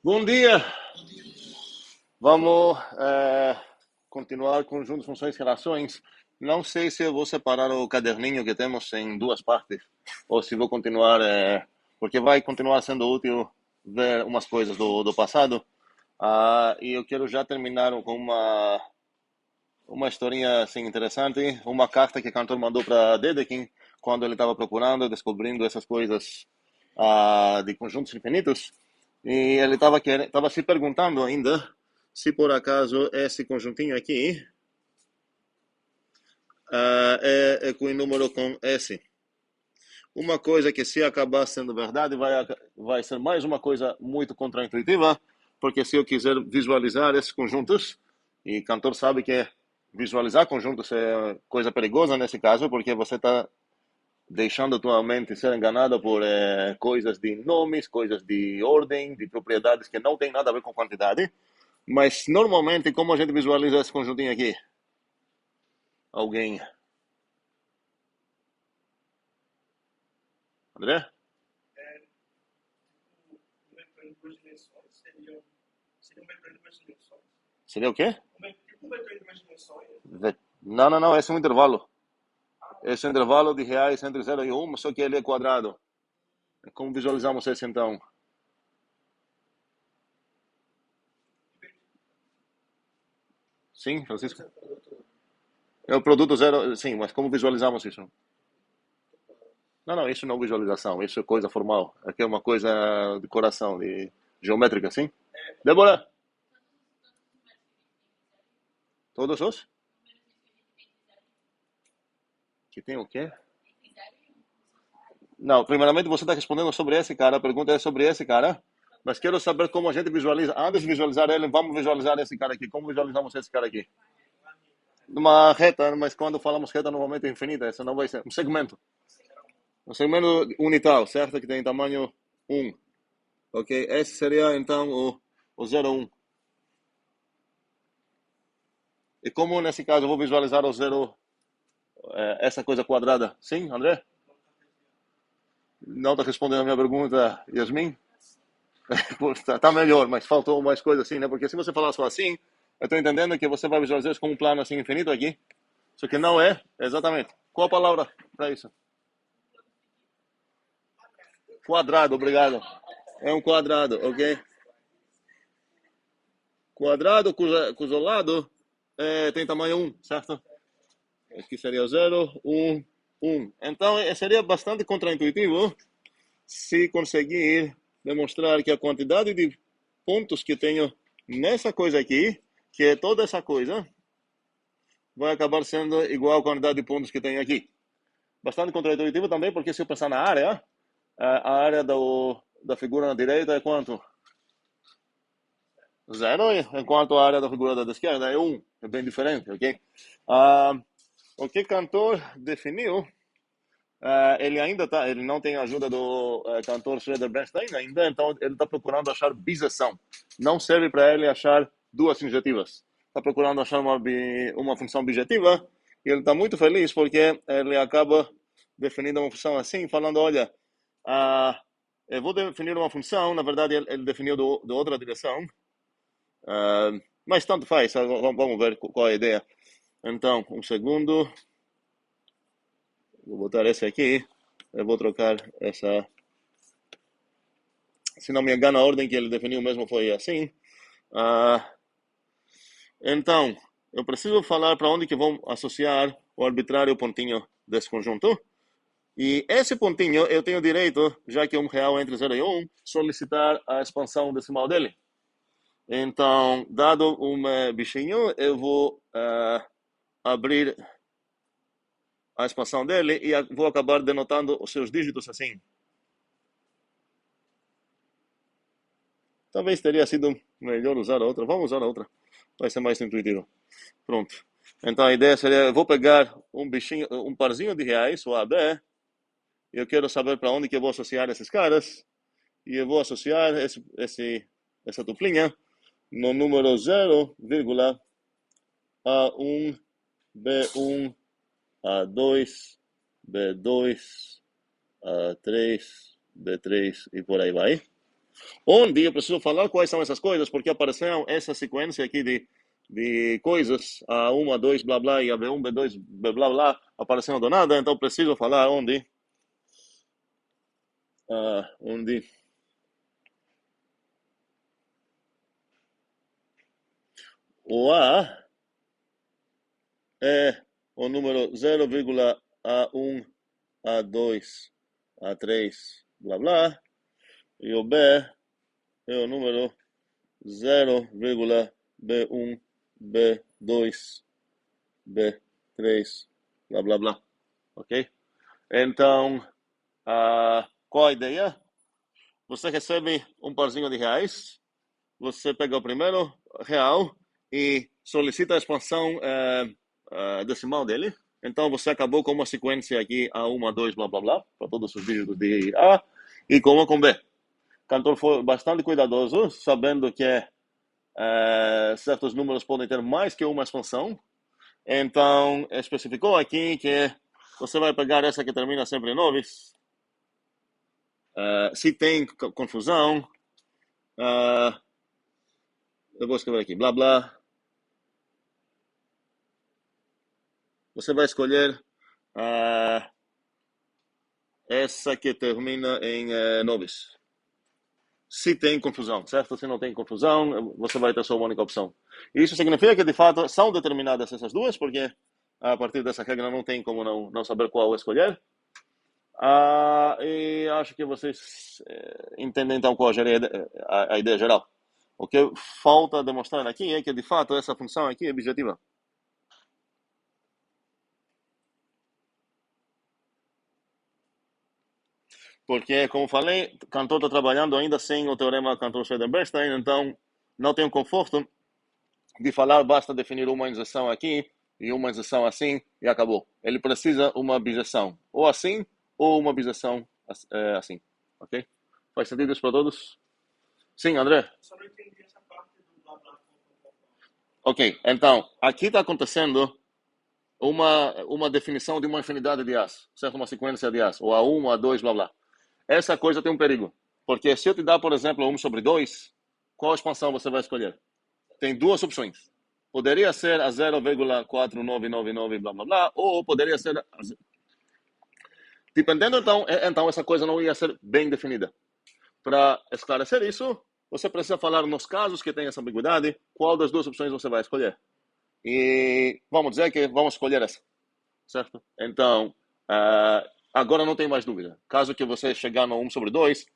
Bom dia! Vamos continuar conjuntos, funções, relações. Não sei se eu vou separar o caderninho que temos em duas partes, ou se vou continuar, porque vai continuar sendo útil ver umas coisas do passado. E eu quero já terminar com uma historinha assim interessante, uma carta que o cantor mandou para Dedekind quando ele estava procurando, descobrindo essas coisas de conjuntos infinitos. E ele estava se perguntando ainda se por acaso esse conjuntinho aqui é com o número com S. Uma coisa que, se acabar sendo verdade, vai ser mais uma coisa muito contraintuitiva, porque se eu quiser visualizar esses conjuntos, e cantor sabe que visualizar conjuntos é coisa perigosa nesse caso, porque você está deixando a tua mente ser enganada por coisas de nomes, coisas de ordem, de propriedades que não tem nada a ver com quantidade. Mas normalmente, como a gente visualiza esse conjuntinho aqui? Alguém? André? Um vetor em duas dimensões seria um vetor em duas dimensões. Seria o quê? Tipo um vetor em duas dimensões. Não, não, não. Esse é um intervalo. Esse é um intervalo de reais entre 0 e 1, só que ele é quadrado. Como visualizamos esse então? Sim, Francisco? É o produto zero, sim, mas como visualizamos isso? Não, não, isso não é visualização, isso é coisa formal. Aqui é uma coisa de coração, de geométrica, sim? Débora, todos os? Que tem o quê? Não, primeiramente você está respondendo sobre esse cara, a pergunta é sobre esse cara, mas quero saber como a gente visualiza. Antes de visualizar ele, vamos visualizar esse cara aqui. Como visualizamos esse cara aqui? Numa reta, mas quando falamos reta, normalmente é infinita, isso não vai ser. Um segmento unital, certo? Que tem tamanho um. Ok? Esse seria então o 0,1. E como nesse caso eu vou visualizar o zero, essa coisa quadrada? Sim, André? Não está respondendo a minha pergunta, Yasmin? Tá melhor, mas faltou mais coisa assim, né? Porque se você falar só assim, eu estou entendendo que você vai visualizar isso como um plano assim infinito aqui. Só que não é, exatamente. Qual a palavra para isso? Quadrado, obrigado. É um quadrado, ok? Quadrado cujo lado tem tamanho um, certo? Aqui seria o 0, 1, 1. Então, seria bastante contraintuitivo se conseguir demonstrar que a quantidade de pontos que tenho nessa coisa aqui, que é toda essa coisa, vai acabar sendo igual à quantidade de pontos que tenho aqui. Bastante contraintuitivo também, porque se eu pensar na área, a área da figura na direita é quanto? Zero, enquanto a área da figura da esquerda é um. É bem diferente, ok? Ah, o que Cantor definiu, ele ainda tá, ele não tem a ajuda do cantor Schroeder Bernstein ainda, então ele está procurando achar biseção. Não serve para ele achar duas injetivas. Está procurando achar uma função bijetiva e ele está muito feliz porque ele acaba definindo uma função assim, falando, olha, eu vou definir uma função, na verdade ele definiu de outra direção, mas tanto faz, vamos ver qual é a ideia. Então, um segundo, vou botar esse aqui, eu vou trocar essa. Se não me engano, a ordem que ele definiu mesmo foi assim. Ah, então, eu preciso falar para onde que vão associar o arbitrário pontinho desse conjunto. E esse pontinho eu tenho direito, já que é um real entre 0 e 1, solicitar a expansão decimal dele. Então, dado um bichinho, eu vou abrir a expansão dele e vou acabar denotando os seus dígitos assim. Talvez teria sido melhor usar a outra. Vamos usar a outra. Vai ser mais intuitivo. Pronto. Então a ideia seria, eu vou pegar um bichinho, um parzinho de reais, o AB, e eu quero saber para onde que eu vou associar esses caras. E eu vou associar essa duplinha no número 0, A1, B1, A2, B2, A3, B3 e por aí vai. Onde eu preciso falar quais são essas coisas, porque apareceram essa sequência aqui de coisas, a 1, a 2, blá blá, e a B1, B2, blá blá, blá aparecendo do nada, então preciso falar onde o A é o número 0,A1, A2, A3, blá blá, e o B é o número 0,B1, B2, B3, blá blá blá, ok? Então, qual a ideia? Você recebe um parzinho de reais, você pega o primeiro real e solicita a expansão decimal dele. Então você acabou com uma sequência aqui A1, A2, blá blá blá, para todos os dígitos de A, e com uma com B. O cantor foi bastante cuidadoso, sabendo que certos números podem ter mais que uma expansão. Então especificou aqui que você vai pegar essa que termina sempre em noves. Se tem confusão, eu vou escrever aqui, blá blá. Você vai escolher essa que termina em noves. Se tem confusão, certo? Se não tem confusão, você vai ter só uma única opção. Isso significa que, de fato, são determinadas essas duas, porque a partir dessa regra não tem como não saber qual escolher. E acho que vocês entendem, então, qual a ideia geral. O que falta demonstrar aqui é que, de fato, essa função aqui é objetiva. Porque, como falei, o Cantor está trabalhando ainda sem o teorema Cantor-Schroeder-Bernstein, então não tenho conforto de falar, basta definir uma injeção aqui e uma injeção assim e acabou. Ele precisa uma bijeção, ou assim, ou uma bijeção assim, ok? Faz sentido isso para todos? Sim, André? Só não entendi essa parte do blá blá. Ok, então, aqui está acontecendo uma definição de uma infinidade de As, certo? Uma sequência de As, ou A1, A2, blá blá. Essa coisa tem um perigo, porque se eu te dar, por exemplo, 1/2, qual expansão você vai escolher? Tem duas opções. Poderia ser a 0,4999 blá blá blá, ou poderia ser dependendo, então essa coisa não ia ser bem definida. Para esclarecer isso, você precisa falar nos casos que tem essa ambiguidade, qual das duas opções você vai escolher. E vamos dizer que vamos escolher essa, certo? Então, agora não tem mais dúvida. Caso que você chegar no 1/2,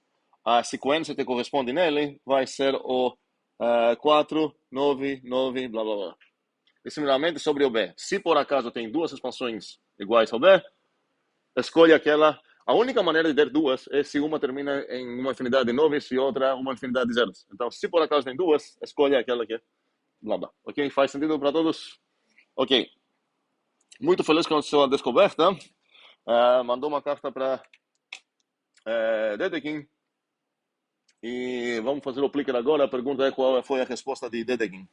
a sequência que corresponde nele vai ser o 4, 9, 9, blá blá blá. E similarmente sobre o B. Se por acaso tem duas expansões iguais ao B, escolha aquela. A única maneira de ter duas é se uma termina em uma infinidade de noves e outra uma infinidade de zeros. Então, se por acaso tem duas, escolha aquela que é blá blá. Ok? Faz sentido para todos? Ok. Muito feliz com a sua descoberta. Mandou uma carta para Dedekind. E vamos fazer o clicker agora. A pergunta é qual foi a resposta de Dedekind.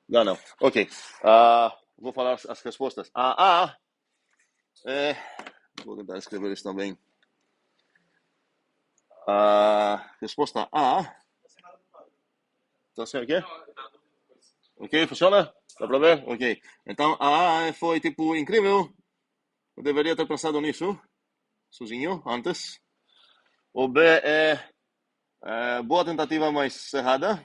Não. Ok. Vou falar as respostas. Vou tentar escrever isso também. A resposta A. Então, assim, o quê? Ok, funciona? Dá para ver? Ok. Então, a A foi, tipo, incrível. Eu deveria ter pensado nisso, sozinho, antes. O B boa tentativa, mas errada.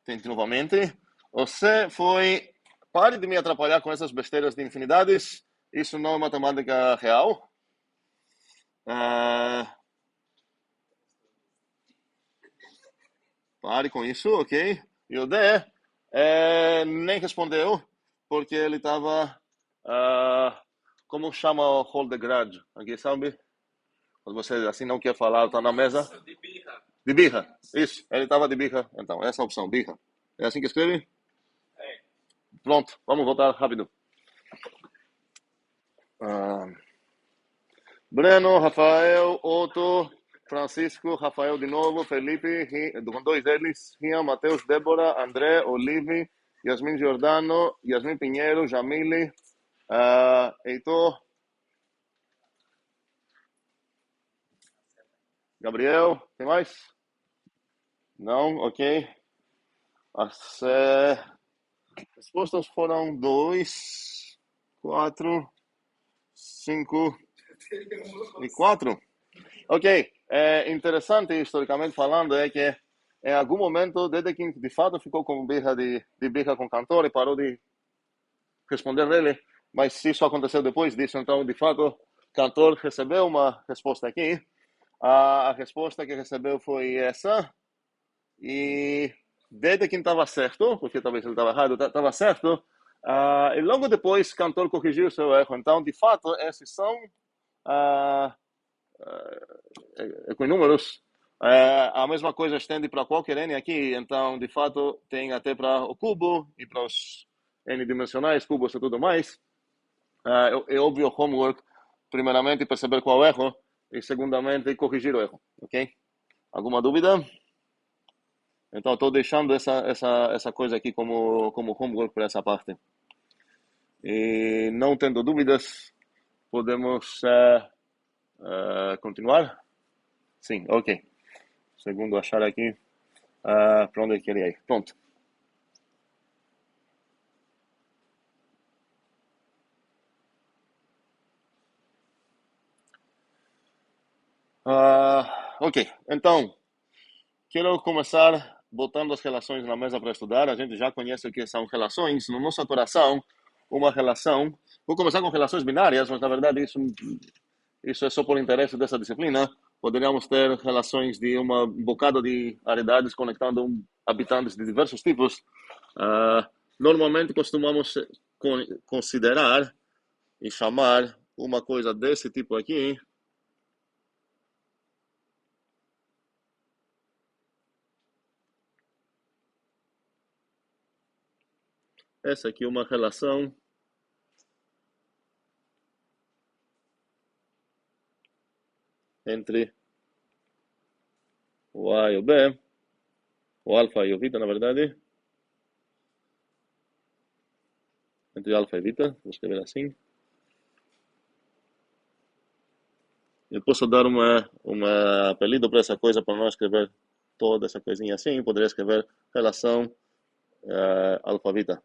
Tente novamente. O C foi, pare de me atrapalhar com essas besteiras de infinidades. Isso não é matemática real. Pare com isso, ok? E o D nem respondeu, porque ele estava. Como chama o Holdegard? Aqui, sabe? Quando você assim não quer falar, está na mesa. De birra. De birra. Isso, ele estava de birra. Então, essa é a opção, birra. É assim que escreve? É. Pronto, vamos voltar rápido. Breno, Rafael, Otto, Francisco, Rafael de novo, Felipe, com dois deles, Rian, Matheus, Débora, André, Olive, Yasmin Giordano, Yasmin Pinheiro, Jamile, Heitor, Gabriel, tem mais? Não? Ok. As respostas foram 2, 4, 5 e 4. Ok. Interessante, historicamente falando, é que em algum momento, desde que de fato ficou com birra de birra com o cantor e parou de responder dele, mas se isso aconteceu depois disso, então, de fato, o cantor recebeu uma resposta aqui. A resposta que recebeu foi essa, e desde que estava certo, porque talvez ele estava errado, estava certo, e logo depois o cantor corrigiu o seu erro. Então, de fato, esses são uh, com números. A mesma coisa estende para qualquer N aqui, então, de fato, tem até para o cubo e para os N dimensionais, cubos e tudo mais. É óbvio o homework, primeiramente, perceber qual é o erro, e segundamente, corrigir o erro, ok? Alguma dúvida? Então, estou deixando essa coisa aqui como homework para essa parte. E não tendo dúvidas, podemos continuar? Sim, ok. Segundo achar aqui para onde eu queria ir. Pronto. Ok, então, quero começar botando as relações na mesa para estudar. A gente já conhece o que são relações. No nosso coração, uma relação... Vou começar com relações binárias, mas na verdade isso é só por interesse dessa disciplina. Poderíamos ter relações de um bocado de aridades conectando habitantes de diversos tipos. Normalmente costumamos considerar e chamar uma coisa desse tipo aqui essa aqui é uma relação entre o A e o B, o alfa e o beta, na verdade, entre alfa e beta, vou escrever assim. Eu posso dar uma apelido para essa coisa, para não escrever toda essa coisinha assim. Poderia escrever relação alfa-beta.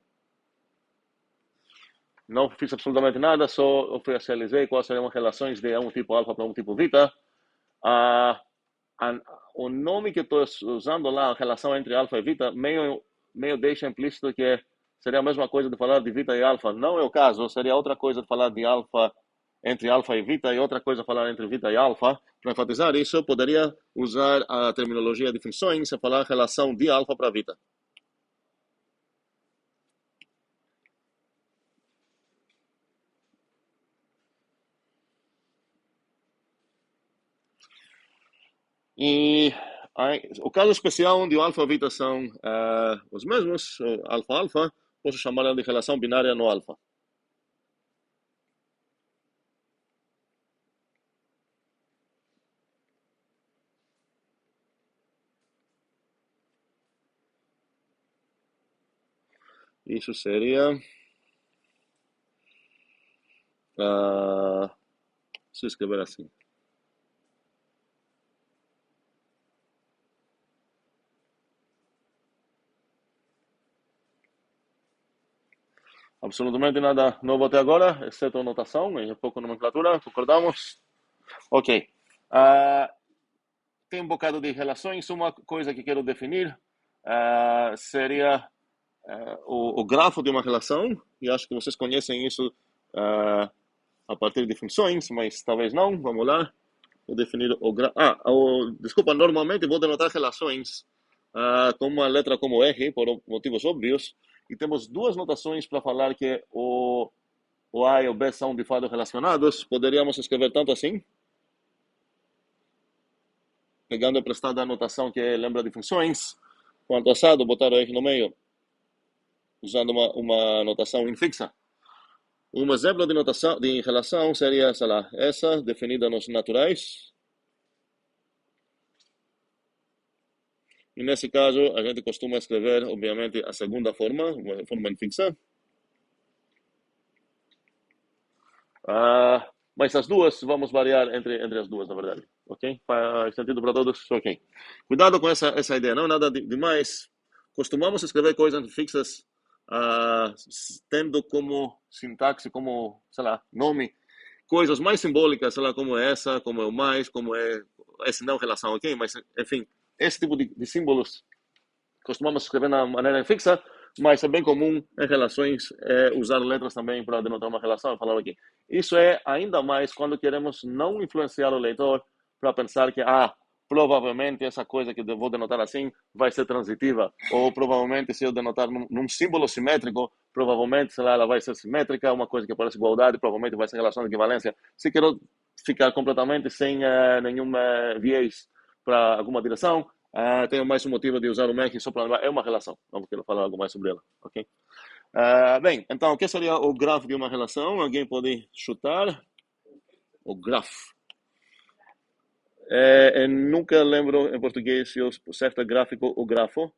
Não fiz absolutamente nada, só oficializei quais seriam as relações de um tipo alfa para um tipo beta. O nome que estou usando lá, a relação entre alfa e beta, meio deixa implícito que seria a mesma coisa de falar de beta e alfa. Não é o caso, seria outra coisa de falar de alfa entre alfa e beta e outra coisa falar entre beta e alfa. Para enfatizar isso, eu poderia usar a terminologia de funções e falar relação de alfa para beta. E o caso especial onde o alfa e o beta são os mesmos, alfa-alfa, posso chamar de relação binária no alfa. Isso seria... se eu escrever assim. Absolutamente nada novo até agora, exceto notação e um pouco nomenclatura, concordamos? Ok. Tem um bocado de relações. Uma coisa que quero definir seria o grafo de uma relação, e acho que vocês conhecem isso a partir de funções, mas talvez não. Vamos lá. Vou definir o grafo. Desculpa, normalmente vou denotar relações com uma letra como R, por motivos óbvios, e temos duas notações para falar que o A e o B são de fato relacionados. Poderíamos escrever tanto assim, pegando emprestada a notação que lembra de funções, quanto assado, botar o R no meio, usando uma notação infixa. Um exemplo de notação de relação seria, sei lá, essa definida nos naturais. E nesse caso, a gente costuma escrever, obviamente, a segunda forma, uma forma infixa. Mas as duas, vamos variar entre as duas, na verdade. Ok? Faz sentido para todos? Ok. Cuidado com essa ideia, não é nada demais. Costumamos escrever coisas fixas tendo como sintaxe, como, sei lá, nome, coisas mais simbólicas, sei lá, como essa, como é o mais, como é essa não relação, ok? Mas, enfim, esse tipo de símbolos costumamos escrever na maneira fixa, mas é bem comum em relações usar letras também para denotar uma relação. Falar aqui. Isso é ainda mais quando queremos não influenciar o leitor para pensar que, provavelmente essa coisa que eu vou denotar assim vai ser transitiva, ou provavelmente se eu denotar num símbolo simétrico, provavelmente, sei lá, ela vai ser simétrica, uma coisa que parece igualdade, provavelmente vai ser relação de equivalência. Se quero ficar completamente sem nenhum viés para alguma direção, tenho mais um motivo de usar o MEC só para lembrar. É uma relação. Não quero falar algo mais sobre ela. Ok? Bem, então, o que seria o grafo de uma relação? Alguém pode chutar? O grafo. Eu nunca lembro em português se o certo é gráfico ou grafo.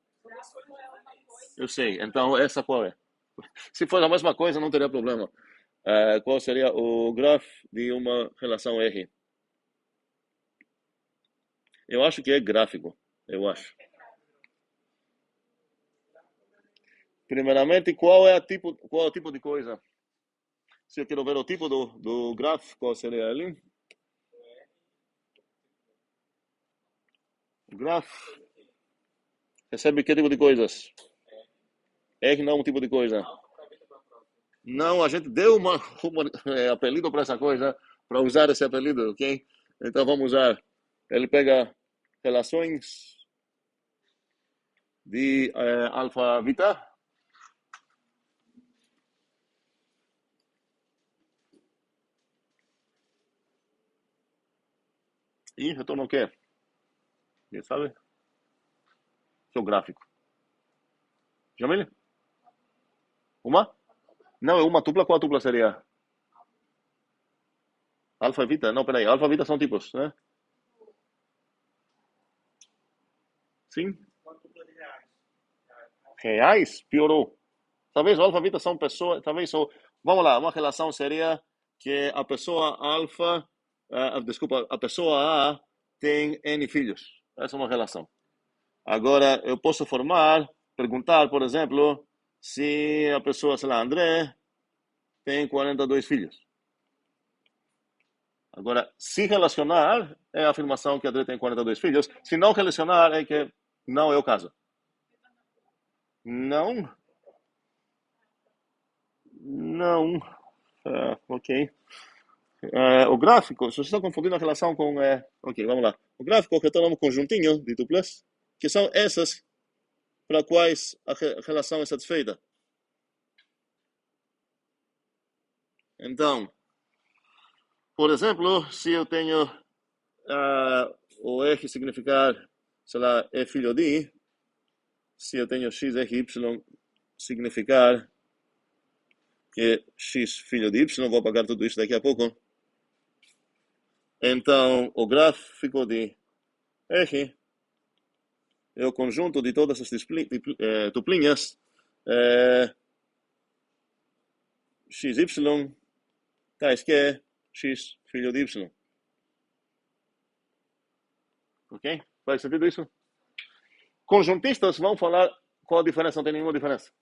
Eu sei. Então, essa qual é? Se for a mesma coisa, não teria problema. Qual seria o grafo de uma relação R? Eu acho que é gráfico. Eu acho. Primeiramente, qual é o tipo de coisa? Se eu quero ver o tipo do grafo, qual seria ele? O grafo recebe que tipo de coisas? É que não é um tipo de coisa. Não, a gente deu apelido para essa coisa, para usar esse apelido, ok? Então vamos usar. Ele pega relações de alfa-vita. E retorna o quê? Quem sabe? Seu gráfico. Jamile? Uma? Não, é uma tupla. Qual tupla seria? Alfa e vita? Não, peraí. Alfa e vita são tipos, né? Sim. Uma dupla de reais. Reais? Piorou. Talvez o alfa-vita são pessoas, vamos lá, uma relação seria que a pessoa alfa, desculpa, a pessoa A tem N filhos. Essa é uma relação. Agora, eu posso perguntar, por exemplo, se a pessoa, sei lá, André, tem 42 filhos. Agora, se relacionar, é a afirmação que André tem 42 filhos. Se não relacionar, é que não é o caso. Não, não. Ok. O gráfico, se você está confundindo a relação com. Ok, vamos lá. O gráfico retorna um conjuntinho de duplas, que são essas para quais a relação é satisfeita. Então, por exemplo, se eu tenho o R significar, sei lá, é filho de, se eu tenho X, R, Y significar que X filho de Y, vou apagar tudo isso daqui a pouco. Então, o gráfico de R é o conjunto de todas as tuplinhas XY tais que X filho de Y. Ok? Faz sentido isso? Conjuntistas vão falar qual a diferença, não tem nenhuma diferença.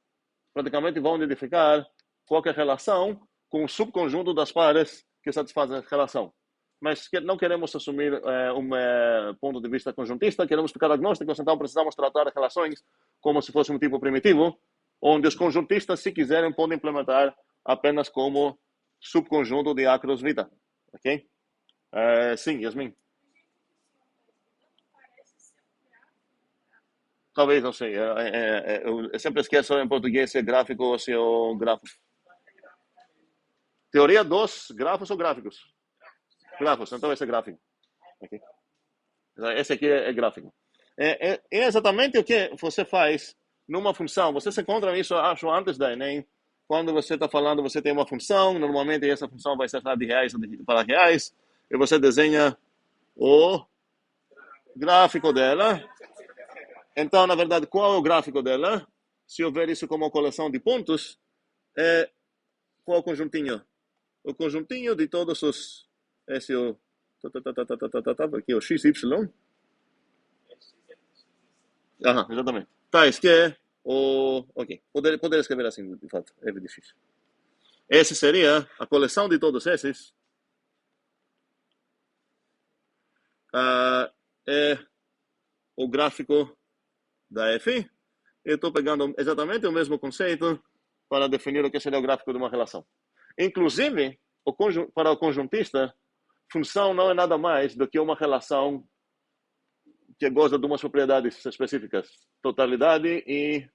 Praticamente vão identificar qual é a relação com o subconjunto das pares que satisfazem a relação. Mas não queremos assumir um ponto de vista conjuntista, queremos ficar agnósticos, então precisamos tratar as relações como se fosse um tipo primitivo, onde os conjuntistas, se quiserem, podem implementar apenas como subconjunto de acros vita. Ok? Sim, Yasmin. Talvez, não sei. Eu sempre esqueço em português se é gráfico ou se é o grafo. Teoria dos grafos ou gráficos? Grafos, então esse é gráfico. Okay. Esse aqui é gráfico. É exatamente o que você faz numa função. Você se encontra isso, acho, antes da Enem. Quando você está falando, você tem uma função, normalmente essa função vai ser de reais para reais, e você desenha o gráfico dela. Então, na verdade, qual é o gráfico dela? Se eu ver isso como uma coleção de pontos, qual é o conjuntinho? O conjuntinho de todos os esse é o... Aqui é o XY. Exatamente. Tais que é o... Ok, poder escrever assim, de fato, f de x. Esse seria a coleção de todos esses. É o gráfico da f. Eu estou pegando exatamente o mesmo conceito para definir o que seria o gráfico de uma relação. Inclusive, para o conjuntista, função não é nada mais do que uma relação que goza de umas propriedades específicas. Totalidade e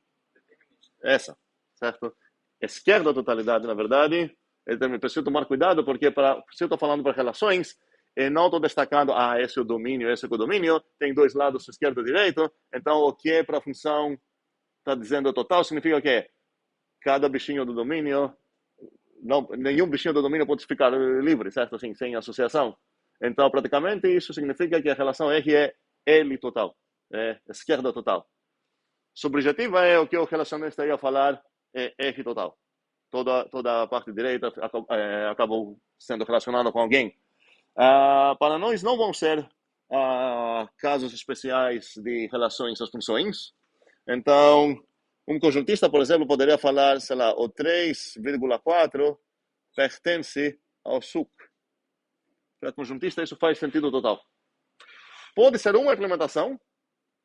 essa, certo? Esquerda totalidade, na verdade, eu preciso tomar cuidado, porque se eu estou falando para relações, eu não estou destacando, esse é o domínio, esse é o codomínio, tem dois lados, esquerdo e direito, então o que é para a função está dizendo total, significa que cada bichinho do domínio, não, nenhum bichinho do domínio pode ficar livre, certo? Assim, sem associação. Então, praticamente, isso significa que a relação R é L total, é esquerda total. Subjetiva é o que o relacionista ia falar, é R total. Toda a parte direita acabou sendo relacionada com alguém. Para nós não vão ser casos especiais de relações às funções. Então, um conjuntista, por exemplo, poderia falar, sei lá, o 3,4 pertence ao suc. Para conjuntista, isso faz sentido total. Pode ser uma implementação,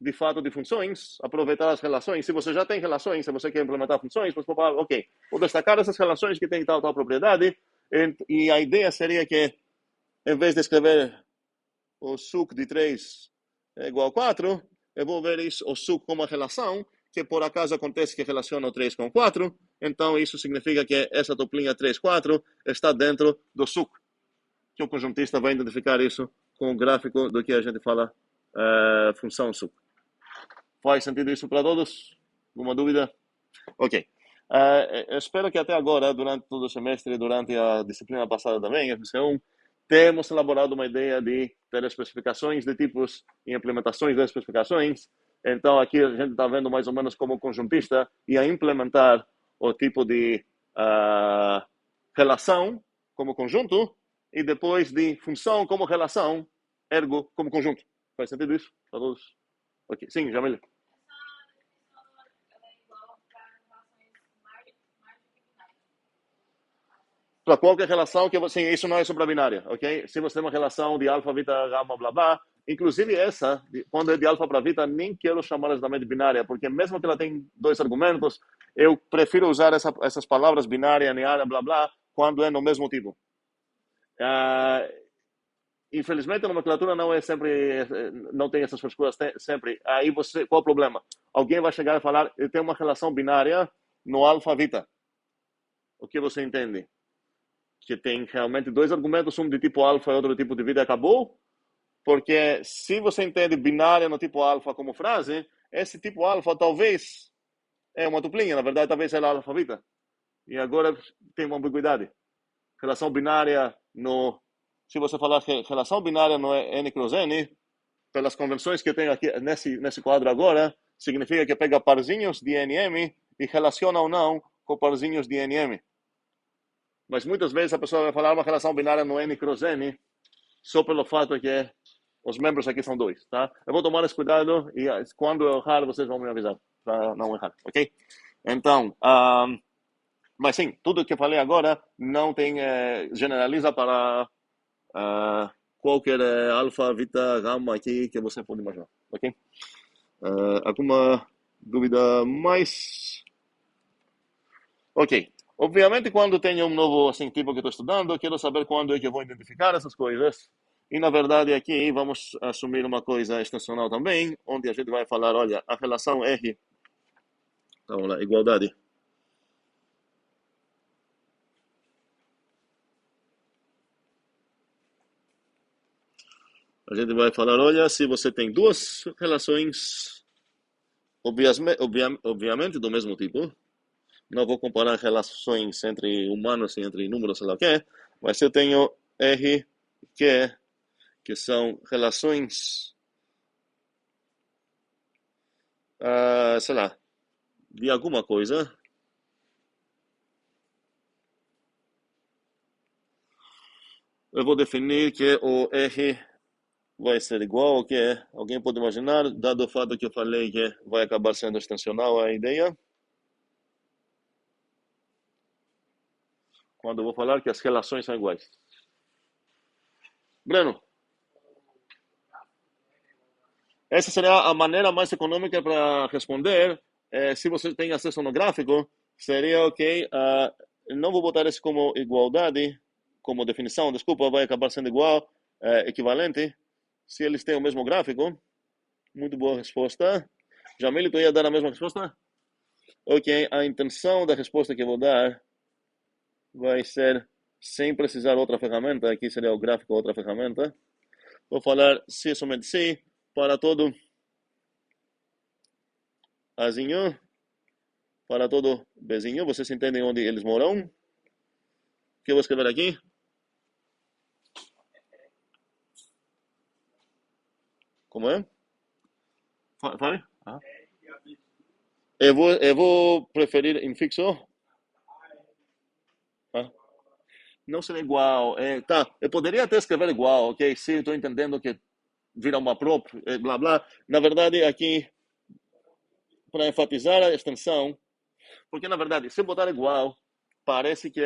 de fato, de funções, aproveitar as relações. Se você já tem relações, se você quer implementar funções, você pode falar, ok, vou destacar essas relações que têm tal propriedade, e a ideia seria que, em vez de escrever o suc de 3 é igual a 4, eu vou ver isso, o suc como uma relação, que por acaso acontece que relaciona o 3 com 4, então isso significa que essa duplinha 3, 4 está dentro do suc. Que o conjuntista vai identificar isso com o gráfico do que a gente fala função suc. Faz sentido isso para todos? Alguma dúvida? Ok. Eu espero que até agora, durante todo o semestre, durante a disciplina passada também, FC1, temos elaborado uma ideia de ter especificações de tipos e implementações das especificações. Então, aqui a gente está vendo mais ou menos como o conjuntista ia implementar o tipo de relação como conjunto e depois de função como relação, ergo como conjunto. Faz sentido isso para todos? Ok. Sim, Jamil. Para qualquer relação que você, isso não é suprabinária, ok? Se você tem uma relação de alfa, beta, gama, blá, blá, inclusive essa, quando é de alfa para beta, nem quero chamar exatamente binária, porque mesmo que ela tem dois argumentos, eu prefiro usar essas palavras binária, linear, blá, blá, quando é no mesmo tipo. Infelizmente, a nomenclatura não é sempre, não tem essas frescuras sempre. Aí você, qual o problema? Alguém vai chegar e falar, eu tenho uma relação binária no alfa, beta. O que você entende? Que tem realmente dois argumentos, um de tipo alfa e outro de tipo de vida, acabou? Porque se você entende binária no tipo alfa como frase, esse tipo alfa talvez é uma duplinha, na verdade talvez ela é alfa-beta. E agora tem uma ambiguidade. Relação binária no... Se você falar que relação binária no N cross N, pelas convenções que eu tenho aqui nesse quadro agora, significa que pega parzinhos de NM e relaciona ou não com parzinhos de NM. Mas muitas vezes a pessoa vai falar uma relação binária no N cross N só pelo fato que os membros aqui são dois, tá? Eu vou tomar esse cuidado e quando eu errar, vocês vão me avisar para não errar, ok? Então, mas sim, tudo que eu falei agora não tem, generaliza para qualquer alfa, beta, gama aqui que você pode imaginar, ok? Alguma dúvida mais? Ok. Obviamente, quando tenho um novo assim, tipo que estou estudando, eu quero saber quando é que eu vou identificar essas coisas. E, na verdade, aqui vamos assumir uma coisa extensional também, onde a gente vai falar, olha, a relação R, então, vamos lá, igualdade. A gente vai falar, olha, se você tem duas relações, obviamente do mesmo tipo, não vou comparar relações entre humanos e entre números, sei lá o que, mas se eu tenho R, que são relações, sei lá, de alguma coisa, eu vou definir que o R vai ser igual ao que é. Alguém pode imaginar, dado o fato que eu falei que vai acabar sendo extensional a ideia, quando eu vou falar que as relações são iguais. Breno, essa seria a maneira mais econômica para responder. Se você tem acesso no gráfico, seria ok. Não vou botar isso como igualdade, como definição, desculpa, vai acabar sendo igual, equivalente. Se eles têm o mesmo gráfico, muito boa resposta. Jamil, tu ia dar a mesma resposta? Ok, a intenção da resposta que eu vou dar vai ser sem precisar outra ferramenta. Aqui seria o gráfico, outra ferramenta. Vou falar se somente se para todo Azinho, para todo Bzinho. Vocês entendem onde eles moram? O que eu vou escrever aqui? Como é? Fale. Eu vou preferir em fixo. Ah, não será igual. Tá, eu poderia até escrever igual, ok? Se estou entendendo que vira uma prop, blá blá. Na verdade, aqui, para enfatizar a extensão, porque na verdade, se botar igual, parece que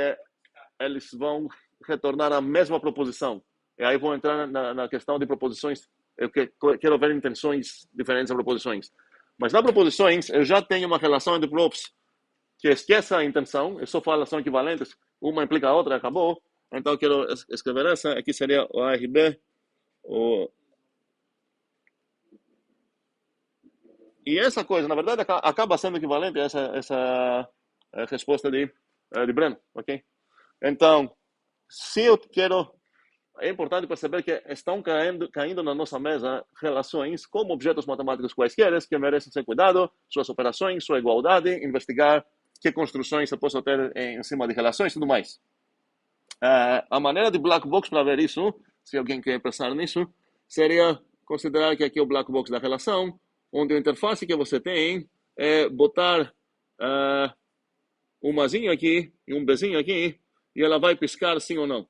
eles vão retornar a mesma proposição. E aí vou entrar na questão de proposições. Eu quero ver intenções diferentes a proposições. Mas nas proposições, eu já tenho uma relação entre props que esqueça a intenção, eu só falo são equivalentes, uma implica a outra, acabou. Então eu quero escrever essa, aqui seria o ARB, o... e essa coisa, na verdade, acaba sendo equivalente a essa resposta de Breno, ok? Então, se eu quero, é importante perceber que estão caindo na nossa mesa relações como objetos matemáticos quaisquer que merecem ser cuidado, suas operações, sua igualdade, investigar que construções eu posso ter em cima de relações e tudo mais. A maneira de black box para ver isso, se alguém quer pensar nisso, seria considerar que aqui é o black box da relação, onde a interface que você tem é botar um azinho aqui e um bzinho aqui, e ela vai piscar sim ou não.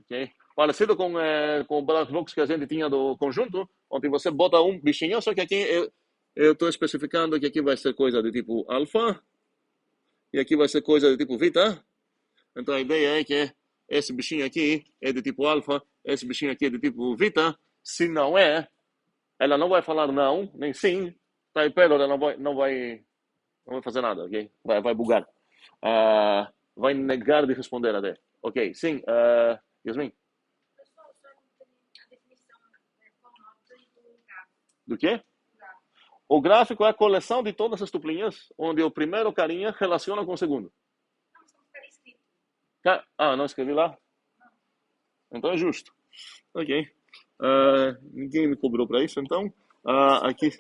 Okay? Parecido com o black box que a gente tinha do conjunto, onde você bota um bichinho, só que aqui eu estou especificando que aqui vai ser coisa de tipo alfa, e aqui vai ser coisa de tipo vita. Então a ideia é que esse bichinho aqui é de tipo alfa, esse bichinho aqui é de tipo vita. Se não é, ela não vai falar não, nem sim. Tá aí perto, ela não vai fazer nada, ok? Vai bugar. Vai negar de responder até. Ok, sim. Yasmin, do quê? O gráfico é a coleção de todas as tuplinhas, onde o primeiro carinha relaciona com o segundo. Não escrevi lá? Então é justo. Ok. Ninguém me cobrou para isso, então. Aqui.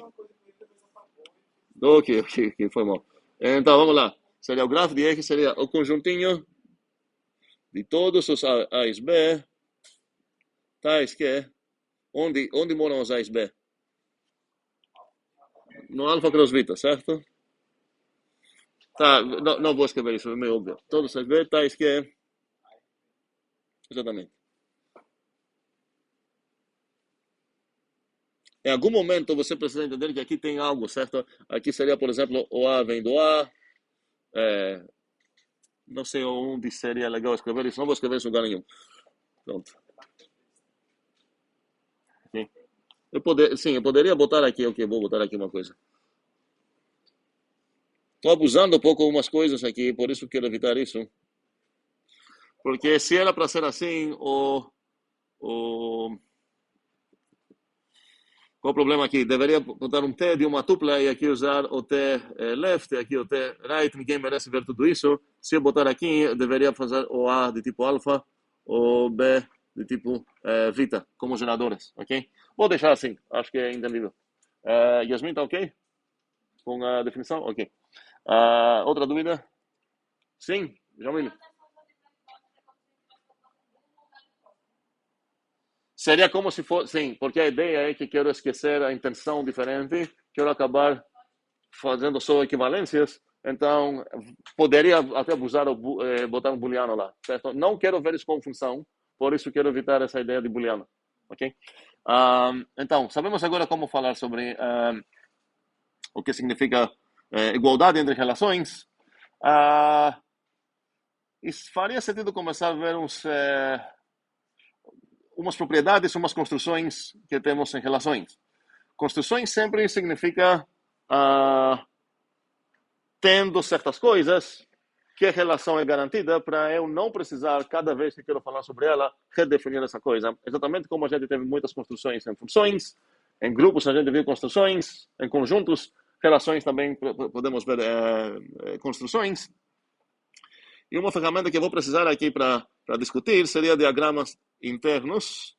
Ok, foi mal. Então vamos lá. Seria o gráfico de R, seria o conjuntinho de todos os A's B, tais que. Onde moram os A's B? No alfa cross beta, certo? Tá, não vou escrever isso, é meio óbvio. Todos os A's B, tais que. Exatamente. Em algum momento você precisa entender que aqui tem algo, certo? Aqui seria, por exemplo, o A vem do A. Não sei onde seria legal escrever isso, não vou escrever isso em lugar nenhum. Pronto. Okay. Eu poderia botar aqui, ok, vou botar aqui uma coisa. Estou abusando um pouco de umas coisas aqui, por isso quero evitar isso. Porque se era para ser assim, qual o problema aqui? Deveria botar um T de uma tupla e aqui usar o T left, e aqui o T right, ninguém merece ver tudo isso. Se eu botar aqui, eu deveria fazer o A de tipo alfa, o B de tipo vita, como geradores, ok? Vou deixar assim, acho que é entendível. Yasmin, tá ok? Com a definição? Ok. Outra dúvida? Sim, Jamil. Seria como se fosse, sim, porque a ideia é que quero esquecer a intenção diferente, quero acabar fazendo só equivalências, Então, poderia até botar um booleano lá, certo? Não quero ver isso como função, por isso quero evitar essa ideia de booleano, ok? Então, sabemos agora como falar sobre o que significa igualdade entre relações. Isso faria sentido começar a ver umas propriedades, umas construções que temos em relações. Construções sempre significa tendo certas coisas que a relação é garantida para eu não precisar, cada vez que quero falar sobre ela, redefinir essa coisa. Exatamente como a gente teve muitas construções em funções, em grupos a gente viu construções, em conjuntos, relações também podemos ver construções. E uma ferramenta que eu vou precisar aqui para discutir seria diagramas internos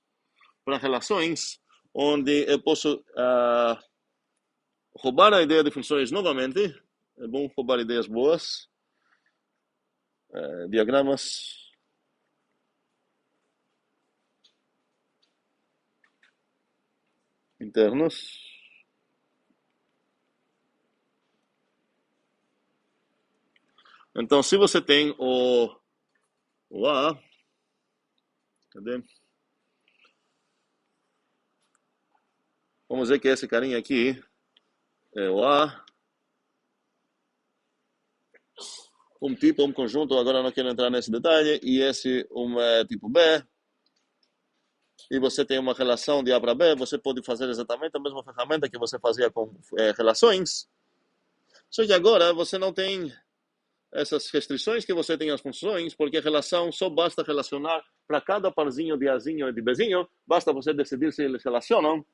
para relações, onde eu posso roubar a ideia de funções novamente. É bom roubar ideias boas. Diagramas internos. Então, se você tem o A, cadê? Vamos dizer que esse carinha aqui é o A, um tipo, um conjunto, agora não quero entrar nesse detalhe, e esse é tipo B, e você tem uma relação de A para B, você pode fazer exatamente a mesma ferramenta que você fazia com relações, só que agora você não tem essas restrições que você tem às funções, porque a relação só basta relacionar para cada parzinho de Azinho e de Bzinho, basta você decidir se eles relacionam.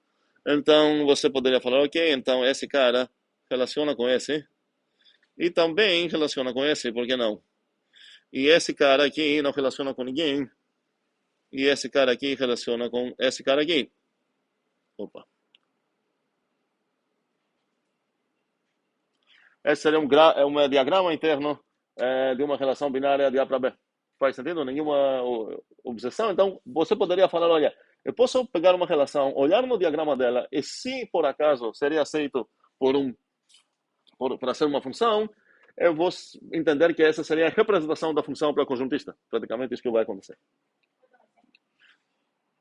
Então você poderia falar, ok, então esse cara relaciona com esse, e também relaciona com esse, por que não? E esse cara aqui não relaciona com ninguém, e esse cara aqui relaciona com esse cara aqui. Opa. Esse seria um diagrama interno de uma relação binária de A para B. Faz sentido? Nenhuma objeção? Então, você poderia falar, olha, eu posso pegar uma relação, olhar no diagrama dela, e se por acaso seria aceito para ser uma função, eu vou entender que essa seria a representação da função para o conjuntista. Praticamente isso que vai acontecer.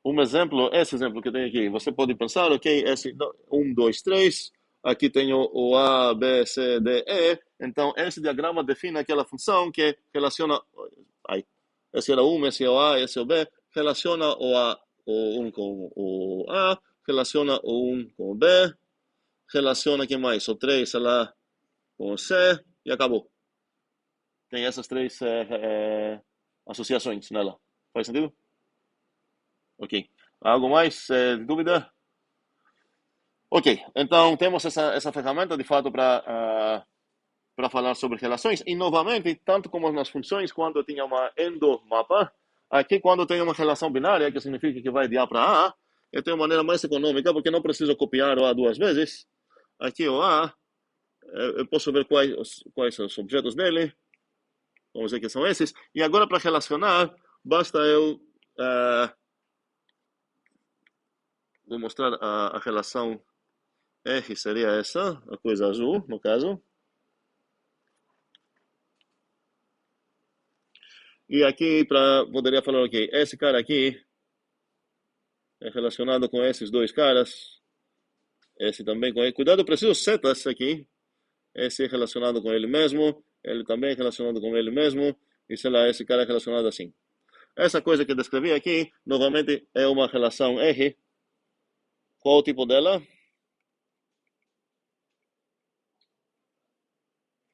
Um exemplo, esse exemplo que tem aqui, você pode pensar, ok, esse 1, 2, 3, aqui tenho o A, B, C, D, E, então esse diagrama define aquela função que relaciona, esse era o 1, esse é o A, esse é o B, relaciona o 1 com o A, relaciona o 1 com o B, relaciona, que mais? O 3, sei lá, com o C, e acabou. Tem essas três associações nela. Faz sentido? Ok. Algo mais? Dúvida? Ok. Então, temos essa ferramenta, de fato, para falar sobre relações. E, novamente, tanto como nas funções, quando eu tinha uma endomapa, aqui, quando eu tenho uma relação binária, que significa que vai de A para A, eu tenho uma maneira mais econômica, porque não preciso copiar o A duas vezes. Aqui, o A, eu posso ver quais são os objetos dele. Vamos dizer que são esses. E agora, para relacionar, basta eu vou mostrar a relação R, seria essa, a coisa azul, no caso. E aqui, poderia falar, ok, esse cara aqui é relacionado com esses dois caras. Esse também com ele. Cuidado, eu preciso setas aqui. Esse é relacionado com ele mesmo. Ele também é relacionado com ele mesmo. E sei lá, esse cara é relacionado assim. Essa coisa que eu descrevi aqui, novamente, é uma relação R. Qual o tipo dela?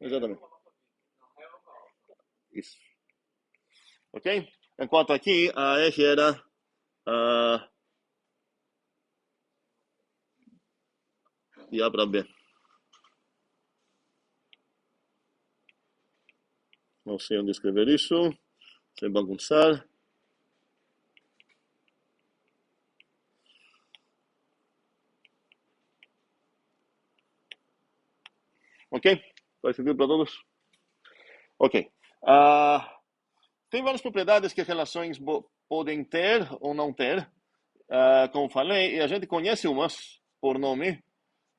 Exatamente. Isso. Ok? Enquanto aqui a R era de A para B. Não sei onde escrever isso, sem bagunçar. Ok? Faz sentido para todos? Ok. Tem várias propriedades que relações podem ter ou não ter, como falei, e a gente conhece umas por nome,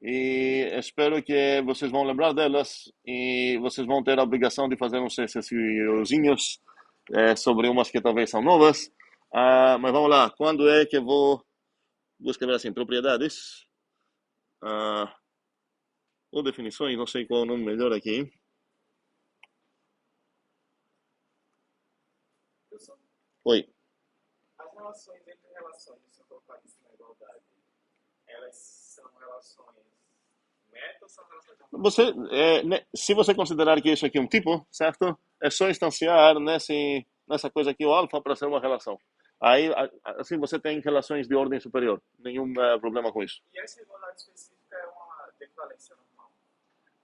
e espero que vocês vão lembrar delas e vocês vão ter a obrigação de fazer uns exercíciozinhos sobre umas que talvez são novas. Mas vamos lá, quando é que vou escrever assim, propriedades ou definições, não sei qual é o nome melhor aqui. Oi. As relações entre relações, se eu colocar isso na igualdade, elas são relações meta ou são relações Se você considerar que isso aqui é um tipo, certo? É só instanciar nessa coisa aqui o alfa para ser uma relação. Aí, assim, você tem relações de ordem superior. Nenhum problema com isso. E essa igualdade específica é uma equivalência normal?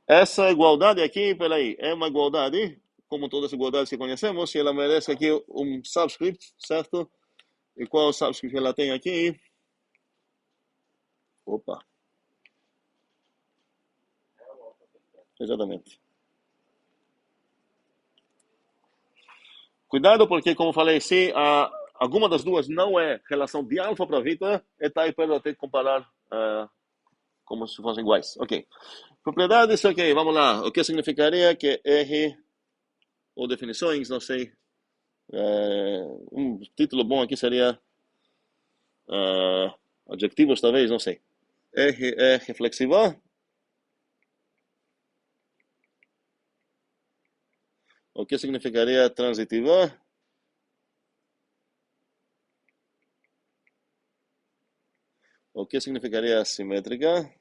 Essa igualdade aqui, peraí, é uma igualdade, como todas as igualdades que conhecemos, e ela merece aqui um subscript, certo? E qual é o subscript que ela tem aqui? Opa. Exatamente. Cuidado, porque, como falei, se alguma das duas não é relação de alfa para beta, está aí para ter que comparar como se fossem iguais. Ok. Propriedades, ok, vamos lá. O que significaria que R, ou definições, não sei. Um título bom aqui seria adjetivos, talvez, não sei. R é reflexiva. O que significaria transitiva? O que significaria simétrica?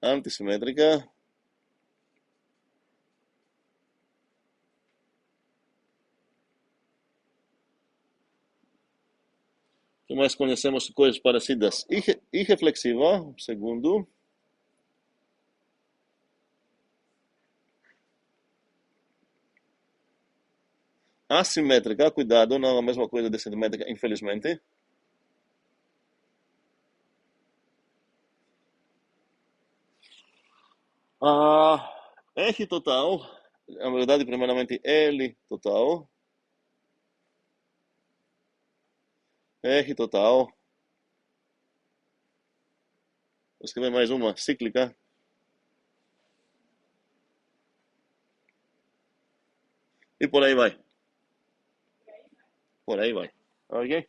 Antissimétrica? O que mais conhecemos coisas parecidas? Irreflexiva, segundo. Assimétrica, cuidado, não é a mesma coisa de simétrica, infelizmente. R total, na verdade, primeiramente L total. R total. Vou escrever mais uma, cíclica. E por aí vai. Por aí vai. Ok?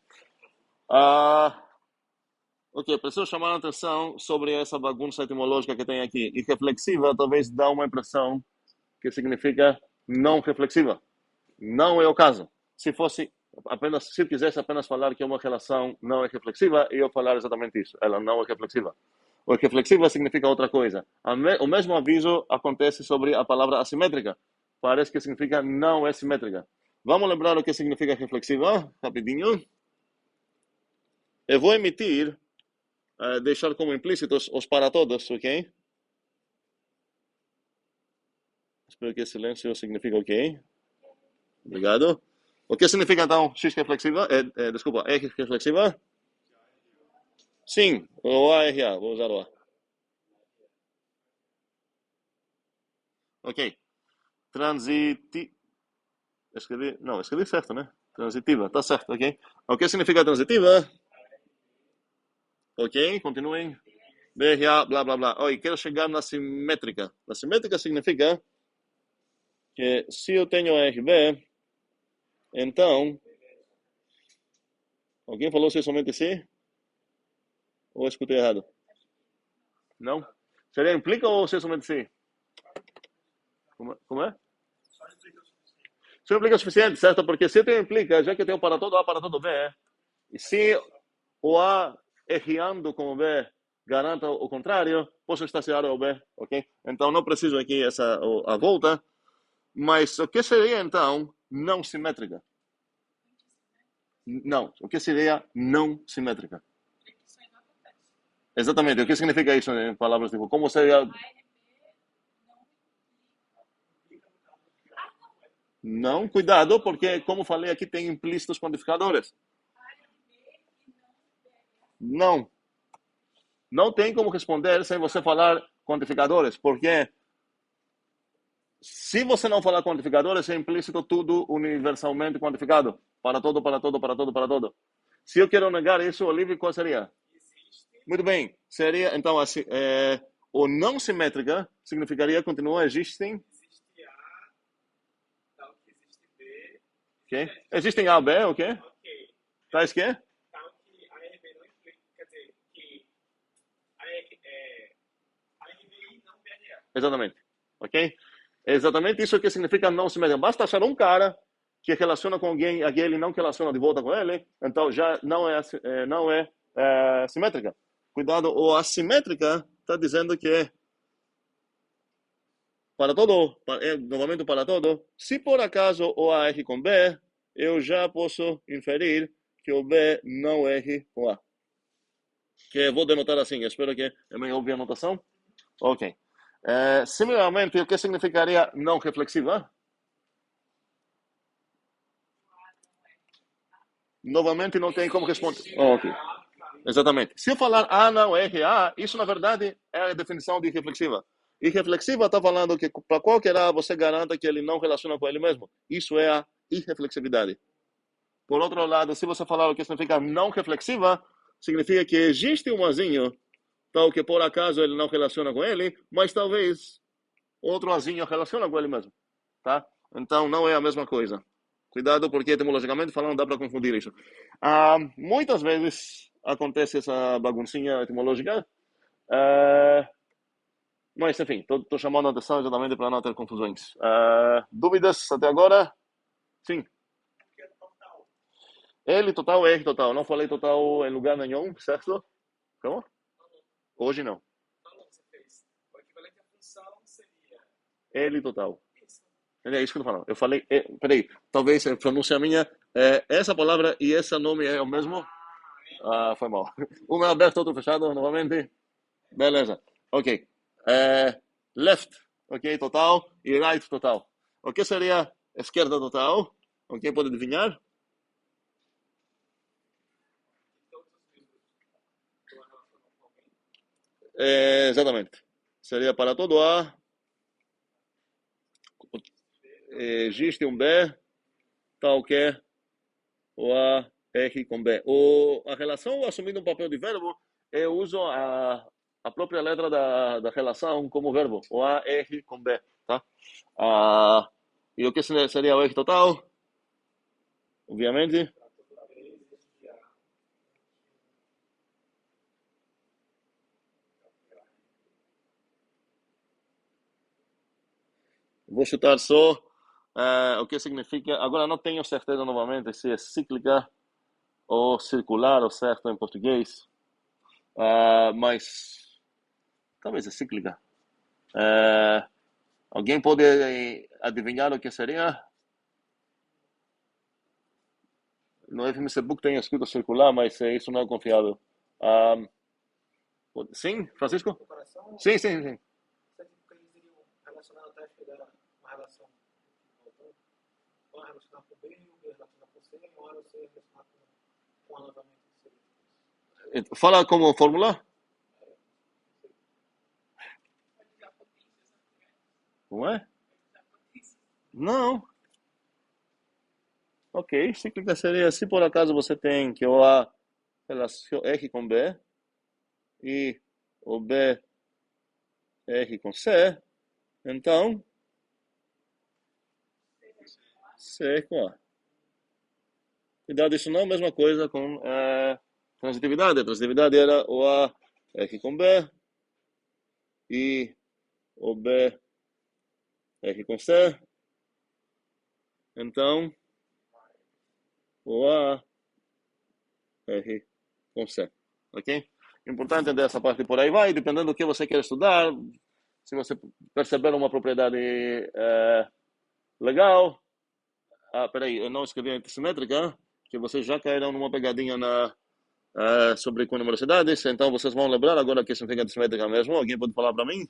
Ok, preciso chamar a atenção sobre essa bagunça etimológica que tem aqui. E reflexiva talvez dá uma impressão que significa não reflexiva. Não é o caso. Se quisesse apenas falar que uma relação não é reflexiva, eu falar exatamente isso. Ela não é reflexiva. O reflexiva significa outra coisa. O mesmo aviso acontece sobre a palavra assimétrica. Parece que significa não é simétrica. Vamos lembrar o que significa reflexiva? Rapidinho. Eu vou emitir, deixar como implícitos os para todos, ok? Espero que silêncio significa ok. Obrigado. O que significa então X reflexiva? Desculpa, R reflexiva? Sim, o ARA, vou usar o A. Ok. Escrevi certo, né? Transitiva, tá certo, ok? O que significa transitiva? Ok, continuem. BRA, blá, blá, blá. Oi, quero chegar na simétrica. Na simétrica significa que se eu tenho RB, então... Alguém falou se somente se? Ou eu escutei errado? Não? Seria implica ou se somente se? Como é? Isso implica o suficiente, certo? Porque se tem implica, já que tem o para todo A para todo B, e se o A errando com o B garanta o contrário, posso estacionar o B, ok? Então não preciso aqui a volta, mas o que seria então não simétrica? Não, o que seria não simétrica? Exatamente, o que significa isso em palavras tipo, como seria... Não, cuidado, porque como falei aqui tem implícitos quantificadores. Não, não tem como responder sem você falar quantificadores, porque se você não falar quantificadores, é implícito tudo universalmente quantificado. Para todo, para todo, para todo, para todo. Se eu quero negar isso, Olívio, qual seria? Muito bem. Seria, então, assim, o não simétrica significaria continua existem, Existe A, tal que existe B. ok? Existem A, B, ok? Ok. Tais que? Tal que a RB não implica, quer dizer, que a RBI não BRA. Exatamente. Ok? Exatamente isso que significa não simétrica. Basta achar um cara que relaciona com alguém, aquele não relaciona de volta com ele, então já não é simétrica. Cuidado, o assimétrica está dizendo que para todo, novamente para todo, se por acaso o A R com B, eu já posso inferir que o B não R com A. Que vou denotar assim, espero que é meio óbvia a notação. Ok. Similarmente, o que significaria não reflexiva? Novamente, não tem como responder. Ok. Exatamente. Se eu falar A não R A, isso na verdade é a definição de reflexiva. E reflexiva está falando que para qualquer A você garanta que ele não relaciona com ele mesmo. Isso é a irreflexividade. Por outro lado, se você falar o que significa não reflexiva, significa que existe um azinho, tal que por acaso ele não relaciona com ele, mas talvez outro azinho relaciona com ele mesmo. Tá? Então não é a mesma coisa. Cuidado, porque etimologicamente falando dá para confundir isso. Muitas vezes acontece essa baguncinha etimológica, mas enfim, estou chamando a atenção exatamente para não ter confusões. Dúvidas até agora? Sim. L total, R total. Não falei total em lugar nenhum, certo? Como? Hoje não. Falou, você fez. O equivalente à função seria L total. isso. É isso que eu tô falando. Eu falei, peraí, talvez a pronúncia minha, essa palavra e esse nome é o mesmo? Foi mal. Um é aberto, outro fechado, novamente. Beleza. Ok. Left, ok, total. E right, total. O que seria esquerda total? Ok, pode adivinhar? Todos os livros estão relacionados com alguém. Exatamente. Seria para todo A, existe um B, tal que o A, R com B. A relação assumindo um papel de verbo, eu uso a própria letra da relação como verbo, o A, R com B, tá? E o que seria o R total? Obviamente. Vou chutar só o que significa. Agora não tenho certeza novamente se é cíclica ou circular, ou certo em português, mas talvez é cíclica. Alguém pode adivinhar o que seria? No FMC Book tem escrito circular, mas isso não é confiável. Ah, sim, Francisco? Comparação, Sim, sim, sim. sempre que eles iriam relacionar até chegar uma relação uma relacionar com B, o B relacionar com C, uma hora você relacionar com a novamente C. Fala como fórmula? Não é? Não. Ok, cíclica seria se por acaso você tem que o A relaciona R com B e o B R com C, então C com A. Cuidado, isso não é a mesma coisa com transitividade. A transitividade era o A R com B e o B R com C. Então, o A R com C. Ok? Importante entender essa parte por aí vai, dependendo do que você quer estudar. Se você perceber uma propriedade legal. Peraí, eu não escrevi a antisimétrica, que vocês já caíram numa pegadinha sobre com numerosidades, então vocês vão lembrar agora que significa antisimétrica mesmo. Alguém pode falar para mim?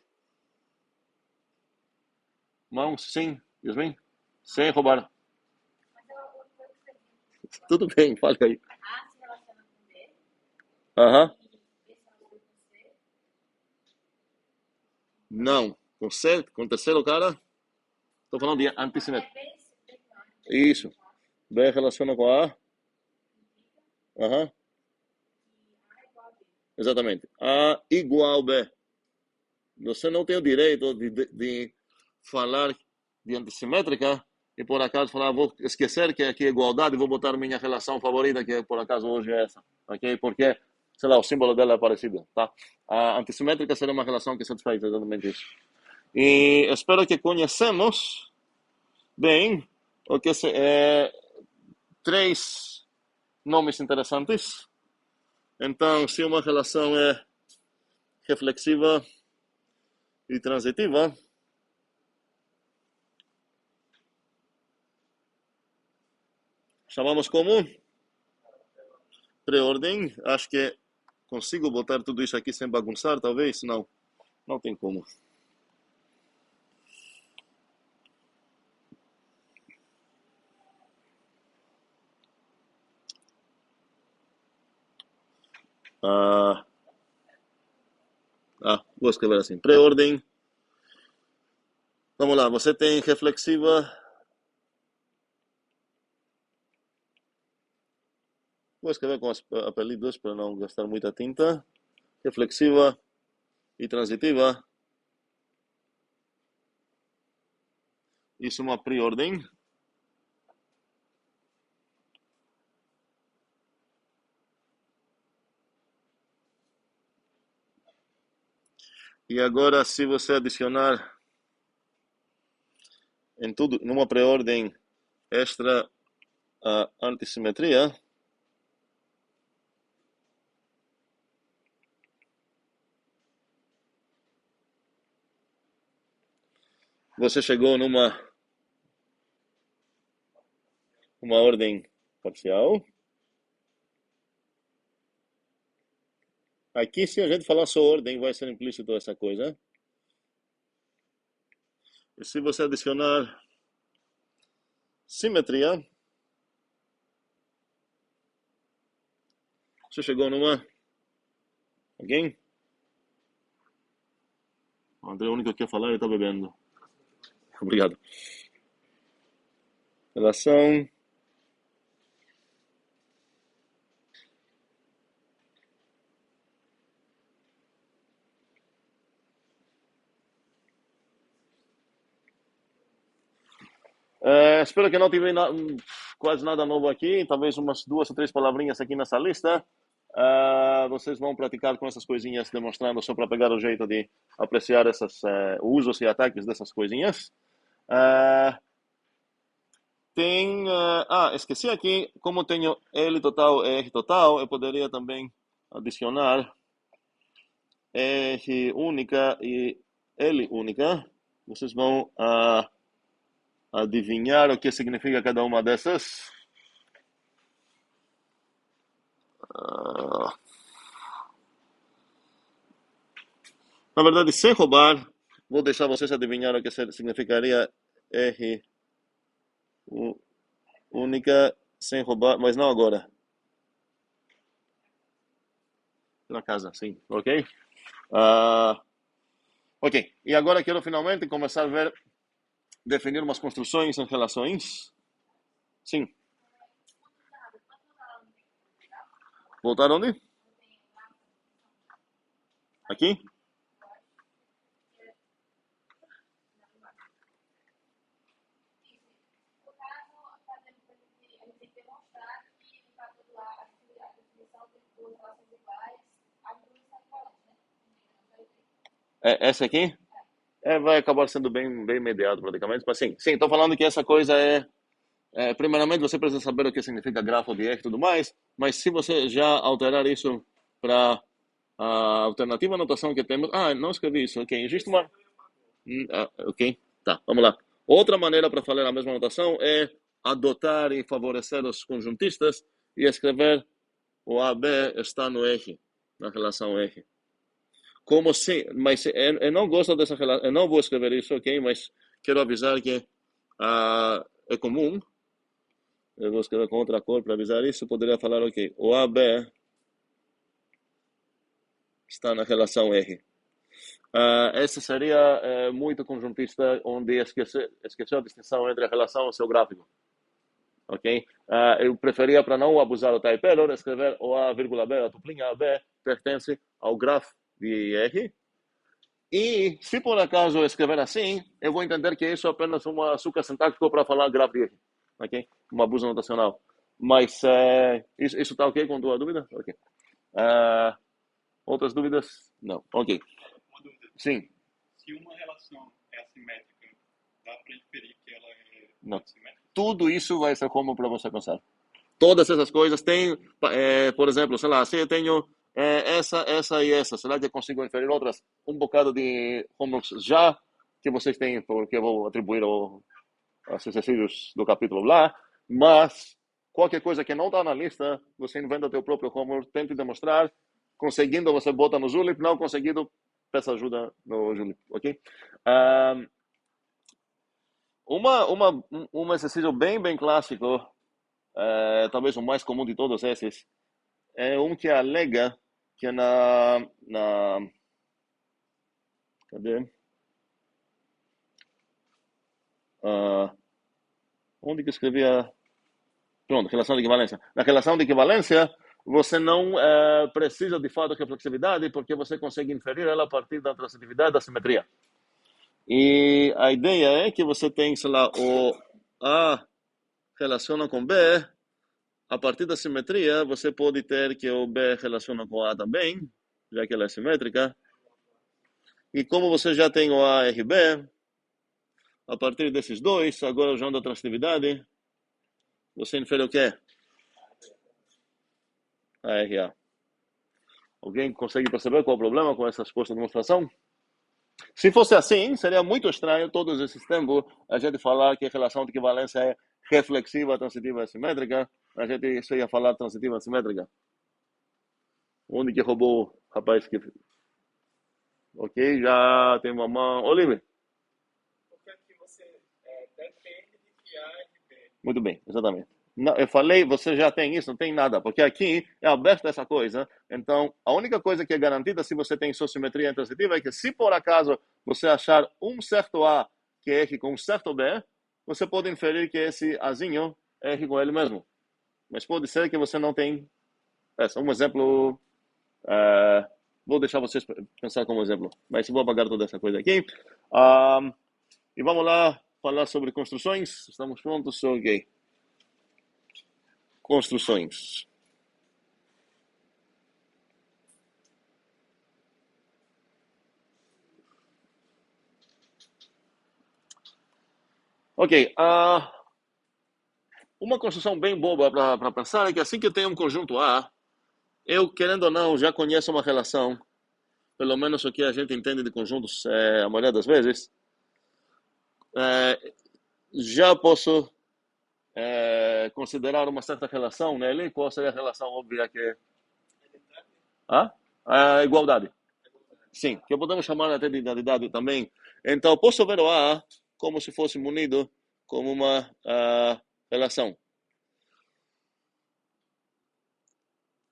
Mãos, sim, Yasmin? Sem roubar. Tudo bem, fala aí. A se relaciona com B Aham. e B se relaciona com C. Não. Com C, com o terceiro cara, estou falando de antisimétrica. É B, C, B com A. Isso. B relaciona com A. Aham, A igual a B. exatamente. A igual B. Você não tem o direito de falar de antissimétrica e por acaso falar, vou esquecer que aqui é igualdade e vou botar minha relação favorita, que por acaso hoje é essa, ok? Porque, sei lá, o símbolo dela é parecido, tá? A antissimétrica seria uma relação que satisfaz exatamente isso. E espero que conhecemos bem o que três nomes interessantes. Então, se uma relação é reflexiva e transitiva, chamamos como pré-ordem. Acho que consigo botar tudo isso aqui sem bagunçar, talvez? Não, não tem como. Ah, vou escrever assim. Pré-ordem. Vamos lá, você tem reflexiva. Vou escrever com apelidos para não gastar muita tinta. Reflexiva e transitiva. Isso é uma pré-ordem. E agora, se você adicionar em tudo, numa pré-ordem extra a antissimetria, você chegou numa uma ordem parcial. Aqui, se a gente falar só ordem, vai ser implícito essa coisa. E se você adicionar simetria, você chegou numa... Alguém? O André, o único que quer falar, ele está bebendo. Obrigado. Relação... espero que não tive quase nada novo aqui. Talvez umas 2 ou 3 palavrinhas aqui nessa lista. Vocês vão praticar com essas coisinhas, demonstrando só para pegar o jeito de apreciar esses usos e ataques dessas coisinhas. Esqueci aqui, como tenho L total e R total, eu poderia também adicionar R única e L única. Vocês vão adivinhar o que significa cada uma dessas. Na verdade, sem roubar, vou deixar vocês adivinhar o que significaria R única sem roubar, mas não agora. Na casa, sim, ok? Ok, e agora quero finalmente começar a ver, definir umas construções em relações. Sim. Voltar onde? Aqui? Essa aqui? Vai acabar sendo bem mediado praticamente, mas sim, estou falando que essa coisa primeiramente você precisa saber o que significa grafo de R e tudo mais, mas se você já alterar isso para a alternativa notação que temos, não escrevi isso, ok, existe uma, ok, tá, vamos lá. Outra maneira para falar a mesma notação é adotar e favorecer os conjuntistas e escrever o AB está no R, na relação R. Como se, mas eu não gosto dessa relação, eu não vou escrever isso, ok? Mas quero avisar que é comum, eu vou escrever com outra cor para avisar isso, poderia falar, ok, o AB está na relação R. Essa seria muito conjuntista, onde esqueceu a distinção entre a relação e o seu gráfico. ok? Eu preferia, para não abusar do type error, escrever o A, vírgula B, a tuplinha B, pertence ao graph de R. E, se por acaso eu escrever assim, eu vou entender que isso é apenas uma açúcar sintático para falar graph de R, ok? Um abuso notacional. Mas isso está ok com tua dúvida? Ok. Outras dúvidas? Não. Ok. Uma dúvida. Sim. Se uma relação é assimétrica, dá para inferir que ela é Não. assimétrica? Tudo isso vai ser como para você pensar. Todas essas coisas tem, por exemplo, sei lá, se eu tenho essa e essa, será que eu consigo inferir outras? Um bocado de homeworks já que vocês têm, porque eu vou atribuir aos exercícios do capítulo lá, mas qualquer coisa que não está na lista, você inventa teu próprio homework, tente demonstrar, conseguindo você bota no Zulip, não conseguindo, peça ajuda no Zulip, ok? Um exercício bem clássico, talvez o mais comum de todos esses, é um que alega que cadê? Onde que eu escrevia? Pronto, relação de equivalência. Na relação de equivalência, você não precisa de fato de reflexividade, porque você consegue inferir ela a partir da transitividade da simetria. E a ideia é que você tem, sei lá, o A relaciona com B, a partir da simetria, você pode ter que o B relaciona com A também, já que ela é simétrica. E como você já tem o A e RB, a partir desses dois, agora usando a transitividade, você infere o quê? A RA. Alguém consegue perceber qual é o problema com essa suposta demonstração? Se fosse assim, seria muito estranho todos esses tempos a gente falar que a relação de equivalência é reflexiva, transitiva e simétrica. A gente só ia falar transitiva e simétrica. Onde que roubou o rapaz que... Ok, já tem uma mão. Oliver. Porque aqui você depende de que A e B. Muito bem, exatamente. Não, eu falei, você já tem isso, não tem nada, porque aqui é aberta essa coisa. Então, a única coisa que é garantida se você tem isosimetria intransitiva é que se por acaso você achar um certo A que é R com um certo B, você pode inferir que esse Azinho é R com ele mesmo. Mas pode ser que você não tem essa. Um exemplo, vou deixar vocês pensar como exemplo, mas vou apagar toda essa coisa aqui. E vamos lá falar sobre construções. Estamos prontos? Ok. Construções. Ok. Uma construção bem boba para pensar é que assim que eu tenho um conjunto A, eu, querendo ou não, já conheço uma relação, pelo menos o que a gente entende de conjuntos a maioria das vezes, já posso considerar uma certa relação nele. Qual seria a relação óbvia que a igualdade? Sim, que podemos chamar até de identidade também. Então, posso ver o A como se fosse munido como uma relação.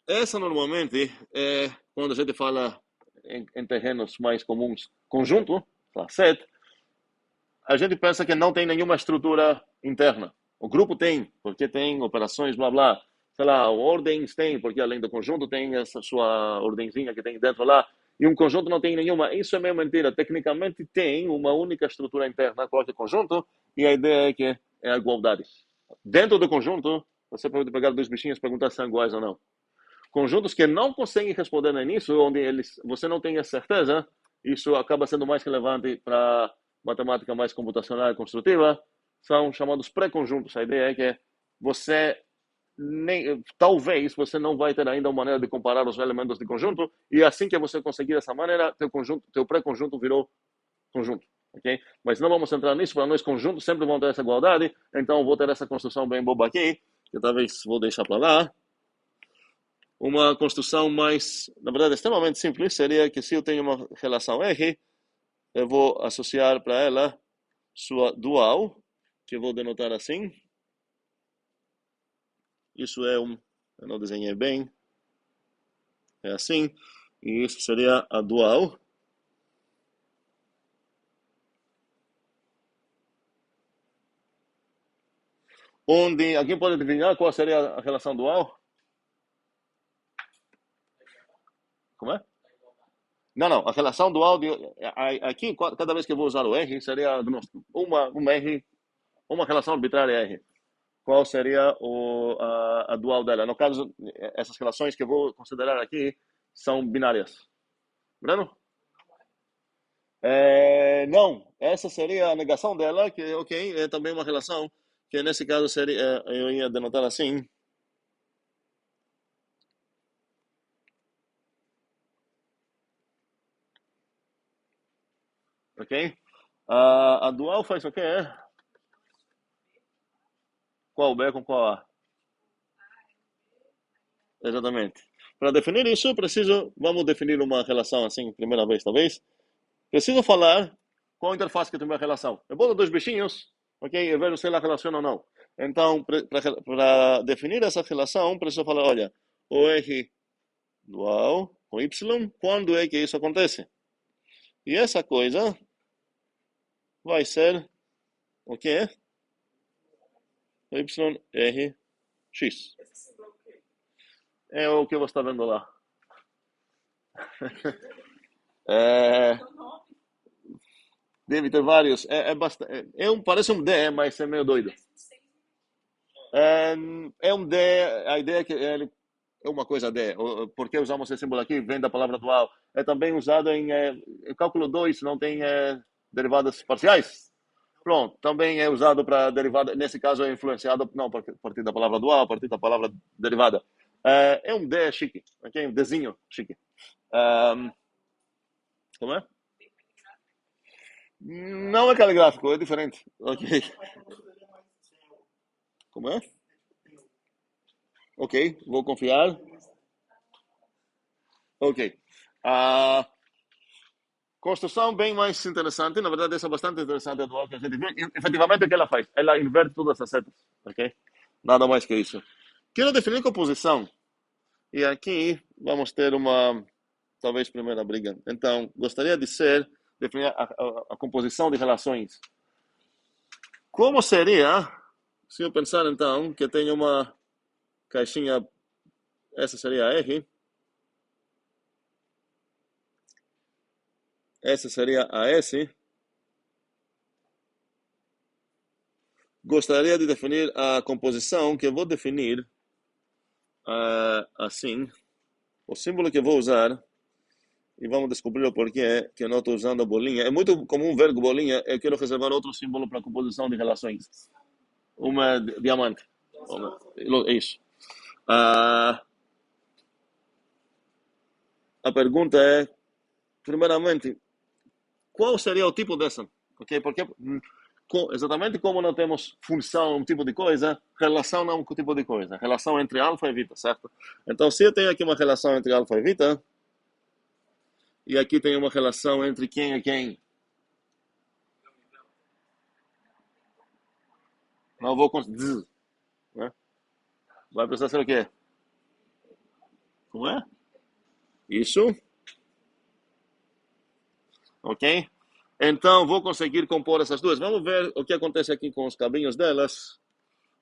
Essa normalmente é quando a gente fala em terrenos mais comuns, conjunto, set, a gente pensa que não tem nenhuma estrutura interna. O grupo tem, porque tem operações, blá blá. Sei lá, ordens tem, porque além do conjunto tem essa sua ordenzinha que tem dentro lá. E um conjunto não tem nenhuma. Isso é meio mentira. Tecnicamente tem uma única estrutura interna, qual é o conjunto, e a ideia é que é a igualdade. Dentro do conjunto, você pode pegar dois bichinhos e perguntar se são iguais ou não. Conjuntos que não conseguem responder no início, onde você não tem a certeza, isso acaba sendo mais relevante para matemática mais computacional e construtiva, são chamados pré-conjuntos. A ideia é que você talvez você não vai ter ainda uma maneira de comparar os elementos de conjunto, e assim que você conseguir essa maneira, teu pré-conjunto virou conjunto. Okay? Mas não vamos entrar nisso, para nós conjuntos sempre vão ter essa igualdade, então vou ter essa construção bem boba aqui, que talvez vou deixar para lá. Uma construção mais, na verdade, extremamente simples seria que se eu tenho uma relação R, eu vou associar para ela sua dual, que eu vou denotar assim. Isso é eu não desenhei bem, é assim, e isso seria a dual. onde alguém pode adivinhar qual seria a relação dual? Como é? Não, a relação dual aqui, cada vez que eu vou usar o R, seria uma R, uma relação arbitrária R. Qual seria a dual dela? No caso, essas relações que eu vou considerar aqui são binárias. Breno? Não, essa seria a negação dela, que ok, é também uma relação, que nesse caso seria, eu ia denotar assim. Ok? A dual faz o quê? Qual B com qual A? Exatamente. Para definir isso, vamos definir uma relação assim, primeira vez, talvez. Preciso falar qual interface que tem uma relação. Eu boto dois bichinhos, ok? E vejo se ela relaciona ou não. Então, para definir essa relação, preciso falar, olha, o R dual com Y, quando é que isso acontece? E essa coisa vai ser o quê? YRX. É o que você está vendo lá. Deve ter vários. Parece um D, mas é meio doido. É um D, a ideia é que ele é uma coisa D. Por que usamos esse símbolo aqui? Vem da palavra dual. É também usado em cálculo 2, não tem derivadas parciais. Pronto, também é usado para derivada, nesse caso é influenciado, não a partir da palavra dual, a partir da palavra derivada. É um D chique, ok? Um Dzinho chique. Como é? Não é caligráfico, é diferente. Ok. Como é? Ok, vou confiar. Ok. A construção bem mais interessante, na verdade, essa é bastante interessante a dual que a gente viu. Efetivamente, o que ela faz? Ela inverte todas as setas, ok? Nada mais que isso. Quero definir composição. E aqui vamos ter talvez, primeira briga. Então, gostaria de definir a composição de relações. Como seria, se eu pensar, então, que tenho uma caixinha, essa seria a R, essa seria a S. Gostaria de definir a composição, que eu vou definir assim. O símbolo que eu vou usar, e vamos descobrir o porquê que eu não estou usando a bolinha. É muito comum ver bolinha, eu quero reservar outro símbolo para composição de relações. Uma diamante. Isso. A pergunta é, primeiramente, qual seria o tipo dessa? Okay? Porque exatamente como não temos função, um tipo de coisa, relação não é um tipo de coisa. Relação entre alfa e beta, certo? Então, se eu tenho aqui uma relação entre alfa e beta, e aqui tem uma relação entre quem e quem, não vou conseguir. Né? Vai precisar ser o quê? Como é? Isso. Ok? Então, vou conseguir compor essas duas. Vamos ver o que acontece aqui com os cabinhos delas.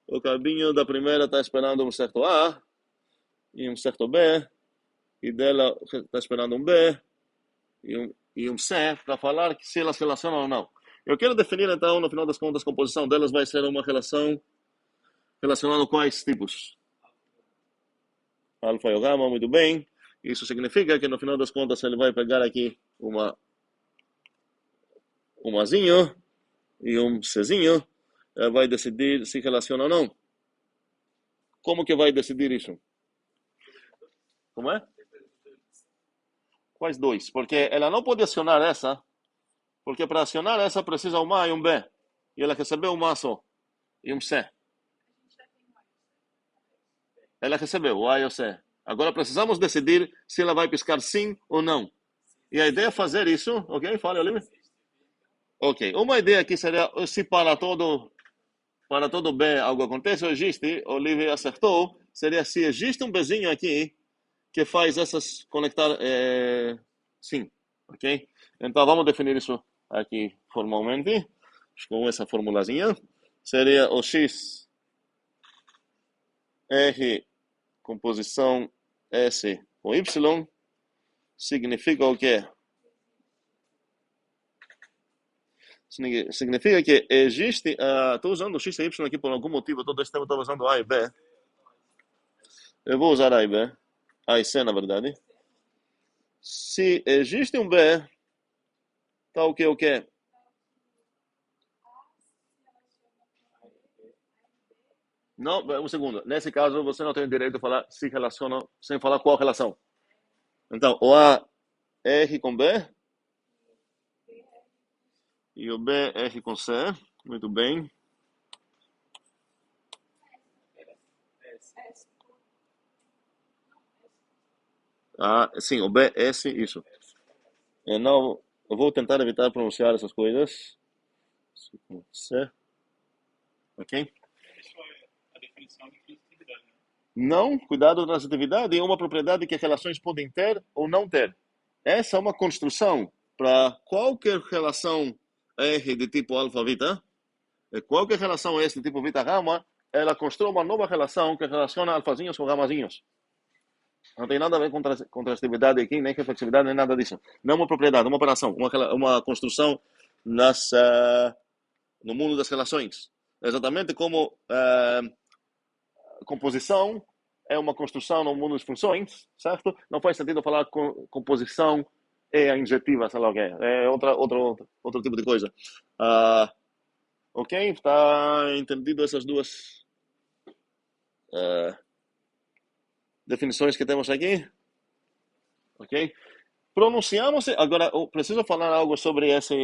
O cabinho da primeira está esperando um certo A e um certo B. E dela está esperando um B e um C para falar que se elas se relacionam ou não. Eu quero definir, então, no final das contas, a composição delas vai ser uma relação relacionando quais tipos? Alfa e o gama, muito bem. Isso significa que, no final das contas, ele vai pegar aqui um Azinho e um Czinho, vai decidir se relaciona ou não. Como que vai decidir isso? Como é? Quais dois? Porque ela não pode acionar essa, porque para acionar essa precisa um A e um B. E ela recebeu um A só e um C. Ela recebeu o A e o C. Agora precisamos decidir se ela vai piscar sim ou não. E a ideia é fazer isso, ok? Fala, Olivia. Ok, uma ideia aqui seria se para todo B algo acontece ou existe, Olivia acertou, seria se existe um Bzinho aqui que faz essas conectar sim, ok? Então vamos definir isso aqui formalmente, com essa formulazinha. Seria o X R composição S com Y significa o quê? Significa que existe... Estou usando o X e Y aqui por algum motivo. Todo esse tempo estou usando A e B. Eu vou usar A e B. A e C, na verdade. Se existe um B, tá o quê? Não, um segundo. Nesse caso, você não tem o direito de falar se relaciona sem falar qual relação. Então, o A, R com B. E o B, R com C. Muito bem. Sim, o B, S, isso. Eu vou tentar evitar pronunciar essas coisas. C. Ok? Isso é a definição de transitividade, né? Não, cuidado da transitividade é uma propriedade que as relações podem ter ou não ter. Essa é uma construção para qualquer relação R de tipo alfa-vita. Qualquer relação S de tipo vita-gama, ela constrói uma nova relação que relaciona alfazinhos com gamazinhos. Não tem nada a ver com transitividade aqui, nem reflexividade, nem nada disso. Não é uma propriedade, é uma operação, uma construção no mundo das relações. Exatamente como composição é uma construção no mundo das funções, certo? Não faz sentido falar composição é a injetiva, sei lá o que é outro tipo de coisa. Ok? Está entendido essas duas definições que temos aqui? Ok? Pronunciamos. Agora, eu preciso falar algo sobre essa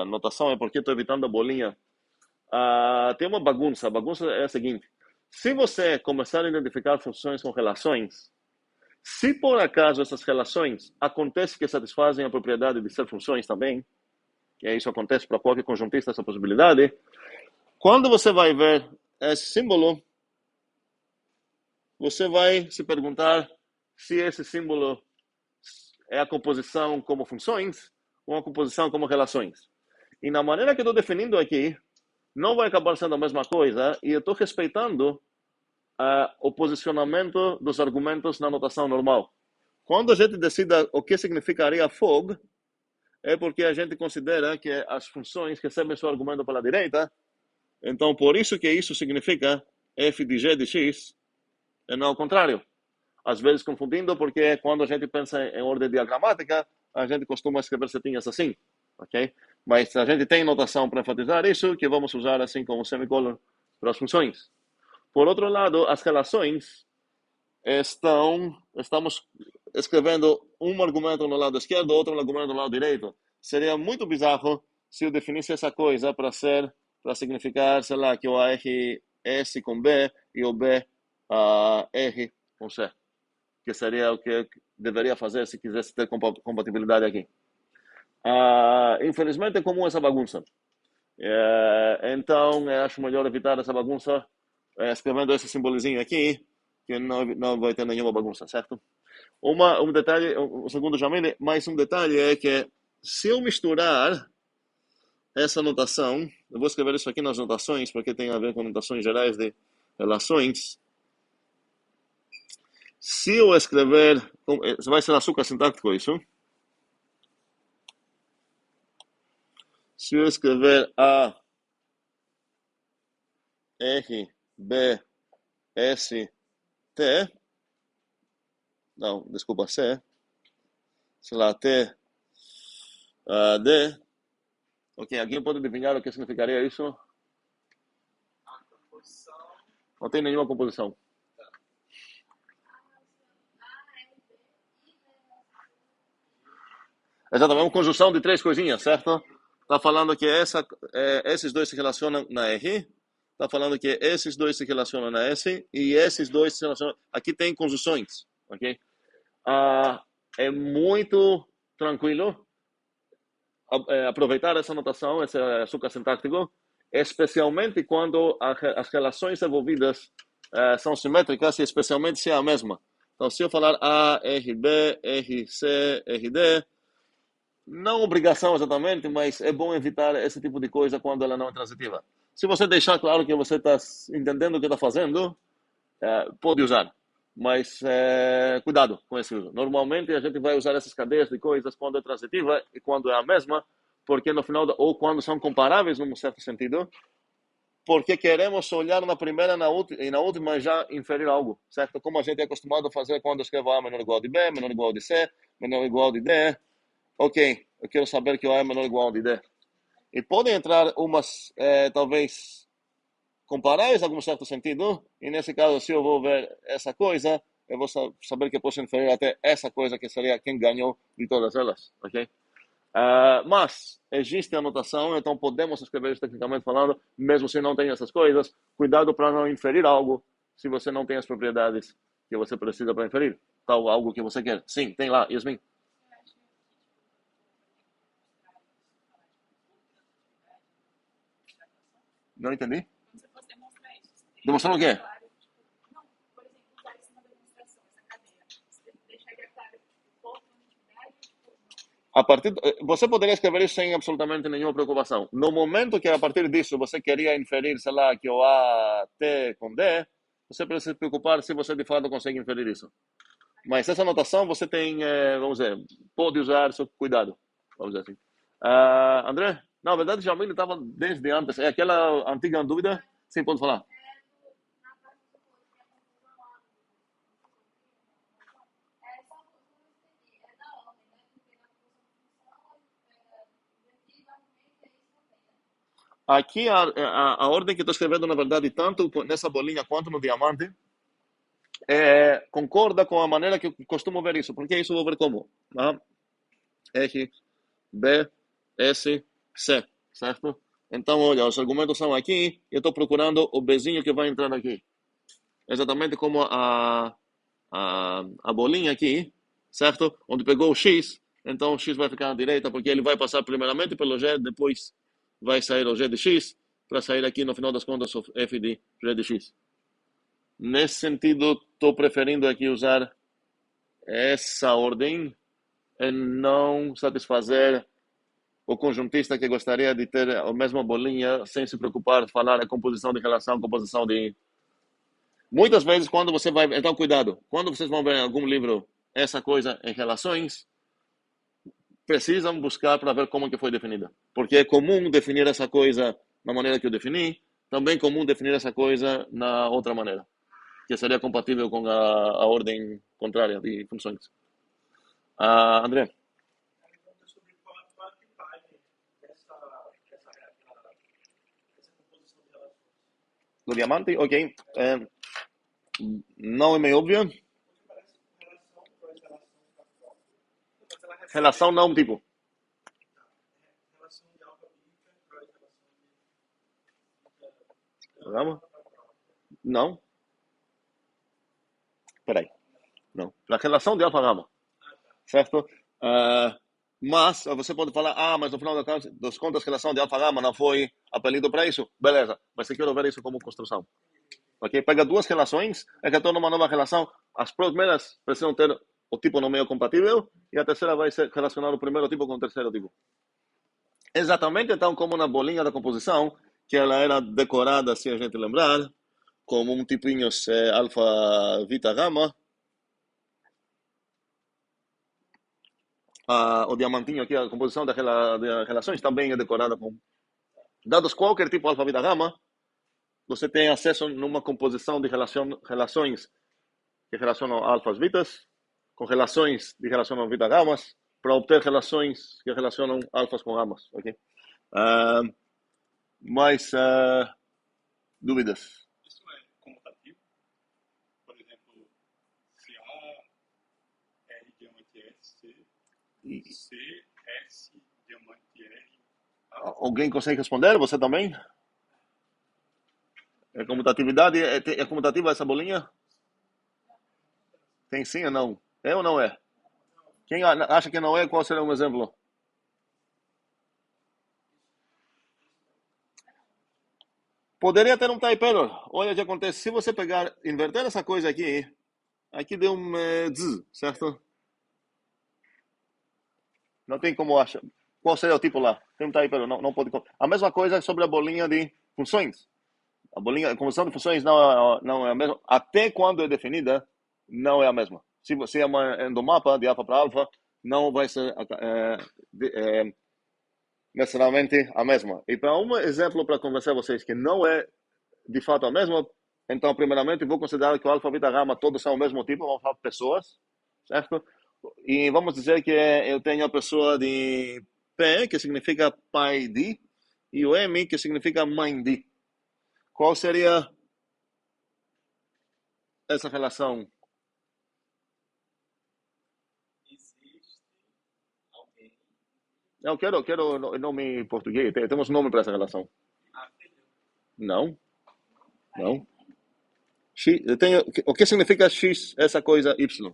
notação, é porque estou evitando a bolinha. Tem uma bagunça. A bagunça é a seguinte: se você começar a identificar funções com relações, se por acaso essas relações acontece que satisfazem a propriedade de ser funções também, e isso acontece para qualquer conjuntista essa possibilidade, quando você vai ver esse símbolo, você vai se perguntar se esse símbolo é a composição como funções ou a composição como relações. E na maneira que estou definindo aqui, não vai acabar sendo a mesma coisa, e eu estou respeitando o posicionamento dos argumentos na notação normal. Quando a gente decida o que significaria fog, é porque a gente considera que as funções recebem seu argumento pela direita, então por isso que isso significa f de g de x, e não ao contrário. Às vezes confundindo, porque quando a gente pensa em ordem diagramática, a gente costuma escrever setinhas assim, ok? Mas a gente tem notação para enfatizar isso, que vamos usar assim como semicolon para as funções. Por outro lado, as relações estamos escrevendo um argumento no lado esquerdo, outro argumento no lado direito. Seria muito bizarro se eu definisse essa coisa para significar, sei lá, que o AR S com B e o B R com C, que seria o que deveria fazer se quisesse ter compatibilidade aqui. Infelizmente é comum essa bagunça. Então, eu acho melhor evitar essa bagunça escrevendo esse simbolizinho aqui, que não vai ter nenhuma bagunça, certo? Um detalhe, um segundo, Jamile, mais um detalhe é que se eu misturar essa notação, eu vou escrever isso aqui nas notações, porque tem a ver com notações gerais de relações. Se eu escrever, vai ser açúcar sintático isso. Se eu escrever A, R, B, S, T, não, desculpa, C, sei lá, T, D, ok, alguém pode adivinhar o que significaria isso? A composição. Não tem nenhuma composição. Exatamente, uma conjunção de três coisinhas, certo? Está falando que esses dois se relacionam na R, está falando que esses dois se relacionam na S, e esses dois se relacionam... Aqui tem conjunções, ok? É muito tranquilo aproveitar essa notação, esse açúcar sintático, especialmente quando as relações envolvidas são simétricas e especialmente se é a mesma. Então, se eu falar A, R, B, R, C, R, D, não obrigação exatamente, mas é bom evitar esse tipo de coisa quando ela não é transitiva. Se você deixar claro que você está entendendo o que está fazendo, pode usar. Mas cuidado com esse uso. Normalmente a gente vai usar essas cadeias de coisas quando é transitiva e quando é a mesma, porque no final, ou quando são comparáveis num certo sentido, porque queremos olhar na primeira e na última já inferir algo, certo? Como a gente é acostumado a fazer quando escrevo A menor ou igual de B, menor ou igual de C, menor ou igual de D. Ok, eu quero saber que o A é menor ou igual de D. E podem entrar umas, talvez, comparáveis em algum certo sentido, e nesse caso, se eu vou ver essa coisa, eu vou saber que eu posso inferir até essa coisa, que seria quem ganhou de todas elas, ok? Mas existe a notação, então podemos escrever isso tecnicamente falando, mesmo se não tem essas coisas. Cuidado para não inferir algo se você não tem as propriedades que você precisa para inferir. Tal algo que você quer. Sim, tem lá, Yasmin. Não entendi. Quando você fosse demonstrar isso, você tem Demonstrando o quê? claro, tipo, não, por exemplo, usar isso na demonstração, essa cadeia. Você deixaria claro, tipo, toda a atividade, tipo, não. A partir, você poderia escrever isso sem absolutamente nenhuma preocupação. No momento que a partir disso você queria inferir, sei lá, que o A T com D, você precisa se preocupar se você de fato consegue inferir isso. Mas essa notação você tem, vamos dizer, pode usar, só cuidado, vamos dizer assim. André? Não, na verdade, Jamil estava desde antes. É aquela antiga dúvida? Sim, pode falar. Aqui a ordem que estou escrevendo, na verdade, tanto nessa bolinha quanto no diamante, concorda com a maneira que eu costumo ver isso. Porque isso eu vou ver como? A, R, B, S, C, certo? Então, olha, os argumentos são aqui, eu estou procurando o Bzinho que vai entrar aqui. Exatamente como a bolinha aqui, certo? Onde pegou o X, então o X vai ficar à direita, porque ele vai passar primeiramente pelo G, depois vai sair o G de X, para sair aqui no final das contas o F de G de X. Nesse sentido, estou preferindo aqui usar essa ordem e não satisfazer o conjuntista que gostaria de ter a mesma bolinha sem se preocupar de falar a composição de relação, composição de... Muitas vezes, quando você vai... Então, cuidado. Quando vocês vão ver em algum livro essa coisa em relações, precisam buscar para ver como que foi definida. Porque é comum definir essa coisa na maneira que eu defini, também é comum definir essa coisa na outra maneira, que seria compatível com a ordem contrária de funções. André? Aí pergunta sobre qual a tipagem dessa composição de relações. Do diamante? Ok. Não é meio óbvio. Porque parece que relação traz relação capital. Mas ela recebe Relação não, tipo. relação de alfa bíblica traz relação de Gama? Não. Peraí. Não. Na relação de alfa-gama. Certo? Mas você pode falar, mas no final das contas, a relação de alfa-gama não foi apelido para isso. Beleza. Mas eu quero ver isso como construção. Ok? Pega duas relações, é que torna uma nova relação. As primeiras precisam ter o tipo no meio compatível e a terceira vai ser relacionar o primeiro tipo com o terceiro tipo. Exatamente, então, como na bolinha da composição, que ela era decorada, se a gente lembrar, como um tipinho alfa, vita, gama. O diamantinho aqui, a composição de relações também é decorada com dados qualquer tipo alfa, vita, gama. Você tem acesso numa composição de relações que relacionam alfas, vitas, com relações que relacionam vita, gamas, para obter relações que relacionam alfas com gamas, ok? Mais dúvidas? Isso é comutativo? Por exemplo, se A, R, diamante S, C, S, diamante R. Alguém consegue responder? Você também? É comutatividade? É comutativa essa bolinha? Tem sim ou não? É ou não é? Quem acha que não é, qual seria um exemplo? Poderia ter um type error. Olha o que acontece. Se você pegar, inverter essa coisa aqui, aqui deu um z, certo? Não tem como achar. Qual seria o tipo lá? Tem um type error. Não pode. A mesma coisa sobre a bolinha de funções. A conversão de funções não é a mesma. Até quando é definida, não é a mesma. Se você é do mapa de alfa para alfa, não vai ser necessariamente a mesma. E para um exemplo para convencer vocês que não é de fato a mesma, então, primeiramente, vou considerar que o alfa, beta, gama todos são o mesmo tipo, vamos falar pessoas, certo? E vamos dizer que eu tenho a pessoa de P, que significa pai de, e o M, que significa mãe de. Qual seria essa relação? Existe alguém. Eu quero nome em português. Temos nome para essa relação? Filho. Não. Não. X, o que significa X, essa coisa Y?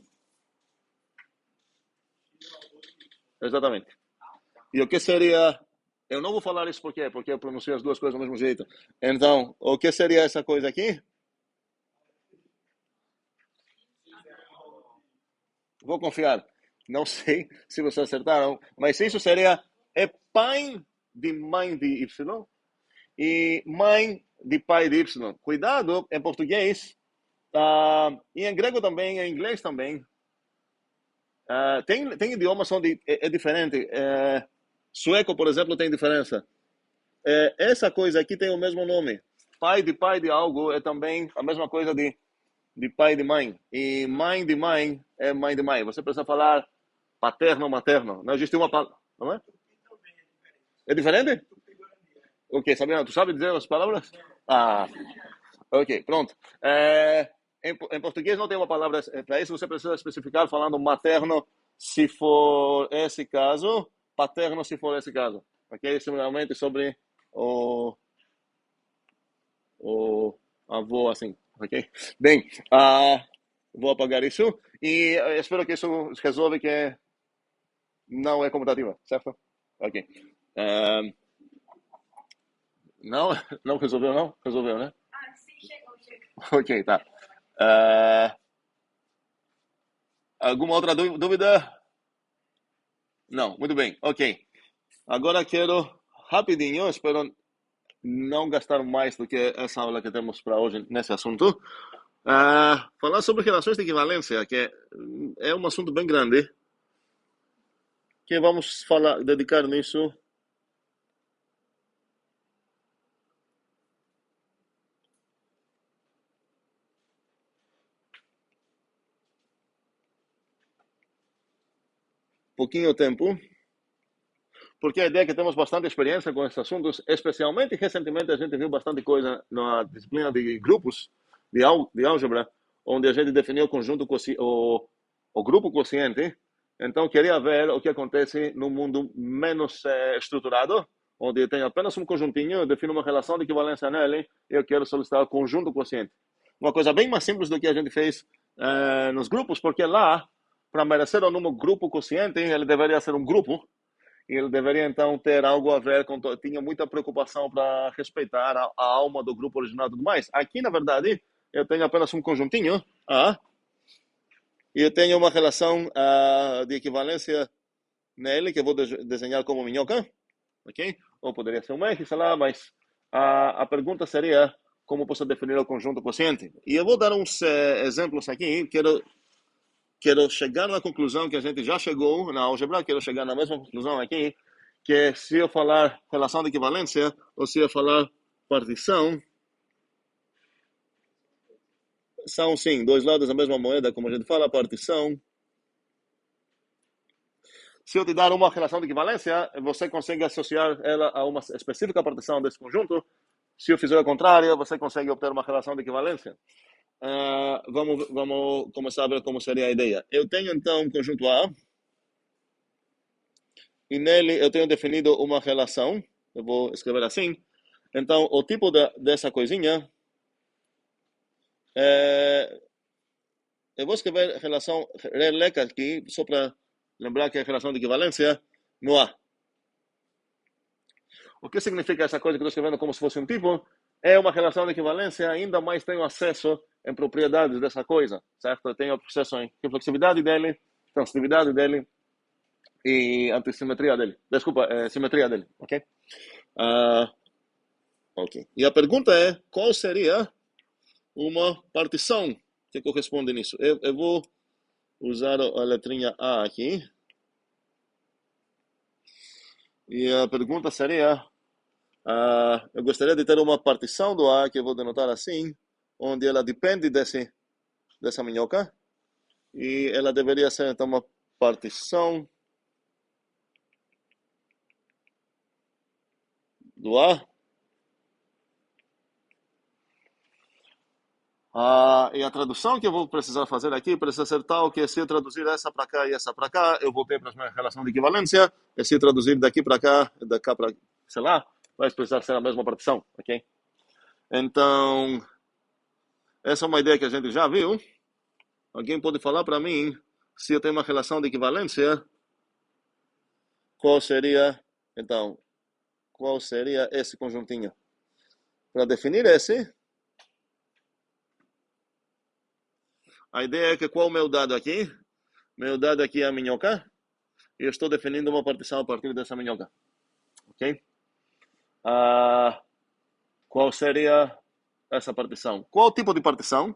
Exatamente. E o que seria... Eu não vou falar isso porque eu pronunciei as duas coisas do mesmo jeito. Então, o que seria essa coisa aqui? Vou confiar. Não sei se vocês acertaram, mas isso seria pai de mãe de Y e mãe de pai de Y. Cuidado, em português, e em grego também, em inglês também. Tem idiomas onde é diferente. Sueco, por exemplo, tem diferença. Essa coisa aqui tem o mesmo nome. Pai de algo é também a mesma coisa de pai e de mãe. E mãe de mãe é mãe de mãe. Você precisa falar paterno ou materno. Não existe uma palavra. Não é? É diferente? Ok, Sabrina, tu sabe dizer as palavras? Ok, pronto. Em português não tem uma palavra para isso. Você precisa especificar falando materno se for esse caso, paterno se for esse caso. Ok? Similarmente sobre o avô, assim. Ok? Bem, vou apagar isso e espero que isso resolve que não é comutativa, certo? Ok. Não, não resolveu, não? Resolveu, né? Sim, chegou. Ok, tá. Alguma outra dúvida? Não, muito bem, ok. Agora quero, rapidinho, espero não gastar mais do que essa aula que temos para hoje nesse assunto, falar sobre relações de equivalência, que é um assunto bem grande, que vamos dedicar nisso pouquinho tempo, porque a ideia é que temos bastante experiência com esses assuntos, especialmente recentemente a gente viu bastante coisa na disciplina de grupos, de álgebra, onde a gente definiu o grupo quociente. Então, queria ver o que acontece no mundo menos estruturado, onde eu tenho apenas um conjuntinho, eu defino uma relação de equivalência nele, e eu quero solicitar o conjunto quociente. Uma coisa bem mais simples do que a gente fez nos grupos, porque lá, para merecer o número grupo quociente, ele deveria ser um grupo, e ele deveria então ter algo a ver com... Tinha muita preocupação para respeitar a alma do grupo original e tudo mais. Aqui, na verdade, eu tenho apenas um conjuntinho, e eu tenho uma relação de equivalência nele, que eu vou desenhar como minhoca, ok? Ou poderia ser um R, sei lá, mas a pergunta seria como posso definir o conjunto quociente. E eu vou dar uns exemplos aqui. Quero chegar na conclusão que a gente já chegou na álgebra, quero chegar na mesma conclusão aqui, que se eu falar relação de equivalência, ou se eu falar partição, são sim, dois lados da mesma moeda, como a gente fala, partição. Se eu te dar uma relação de equivalência, você consegue associar ela a uma específica partição desse conjunto. Se eu fizer o contrário, você consegue obter uma relação de equivalência. Vamos começar a ver como seria a ideia. Eu tenho então um conjunto A, e nele eu tenho definido uma relação. Eu vou escrever assim. Então, o tipo dessa coisinha eu vou escrever relação Releca aqui, só para lembrar que é relação de equivalência no A. O que significa essa coisa que eu estou escrevendo como se fosse um tipo? É uma relação de equivalência, ainda mais tenho acesso em propriedades dessa coisa, certo? Eu tenho acesso em reflexividade dele, transitividade dele e antissimetria dele. Desculpa, simetria dele, ok? Ok. E a pergunta é, qual seria uma partição que corresponde nisso? Eu vou usar a letrinha A aqui. E a pergunta seria, eu gostaria de ter uma partição do A, que eu vou denotar assim, onde ela depende dessa minhoca. E ela deveria ser, então, uma partição do A. E a tradução que eu vou precisar fazer aqui precisa ser tal que se eu traduzir essa para cá e essa para cá, eu voltei para a minha relação de equivalência. E se eu traduzir daqui para cá para, sei lá, vai precisar ser a mesma partição, ok? Então, essa é uma ideia que a gente já viu. Alguém pode falar para mim, se eu tenho uma relação de equivalência, qual seria esse conjuntinho? Para definir esse, a ideia é que qual é o meu dado aqui? Meu dado aqui é a minhoca. E eu estou definindo uma partição a partir dessa minhoca. Ok? Qual seria essa partição? Qual tipo de partição?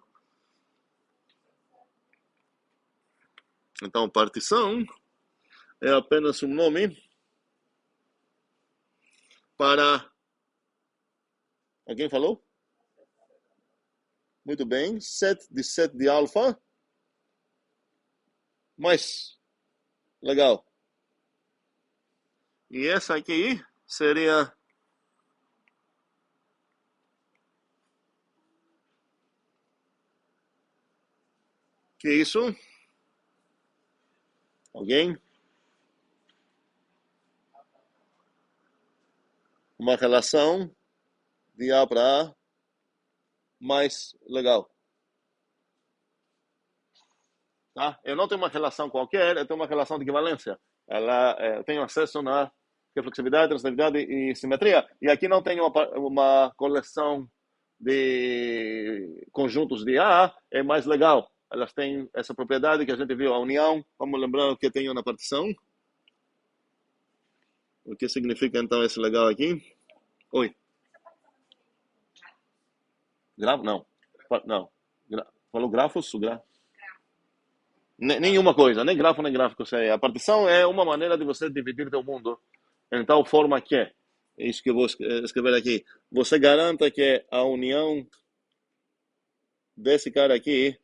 Então, partição é apenas um nome para... Alguém falou? Muito bem. Set de alfa. Mais. Legal. E essa aqui seria... Que isso? Alguém? Uma relação de A para A mais legal. Tá? Eu não tenho uma relação qualquer, eu tenho uma relação de equivalência. Eu tenho acesso na reflexividade, transitividade e simetria. E aqui não tenho uma coleção de conjuntos de A, é mais legal. Elas têm essa propriedade que a gente viu, a união. Vamos lembrar o que tenho na partição. O que significa então esse legal aqui? Oi. Grafo? Não. Não. Falou grafos? Nenhuma coisa, nem grafo nem gráfico. A partição é uma maneira de você dividir teu mundo em tal forma que é isso que eu vou escrever aqui. Você garanta que a união desse cara aqui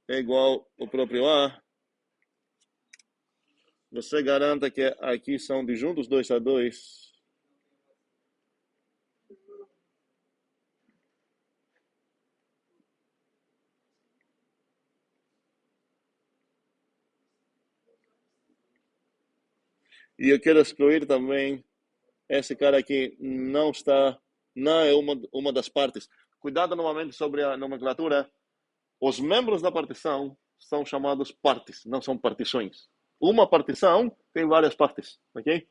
é igual ao próprio A. Você garanta que aqui são disjuntos 2 a 2. E eu quero excluir também esse cara aqui não é uma das partes. Cuidado novamente sobre a nomenclatura. Os membros da partição são chamados partes, não são partições. Uma partição tem várias partes, ok?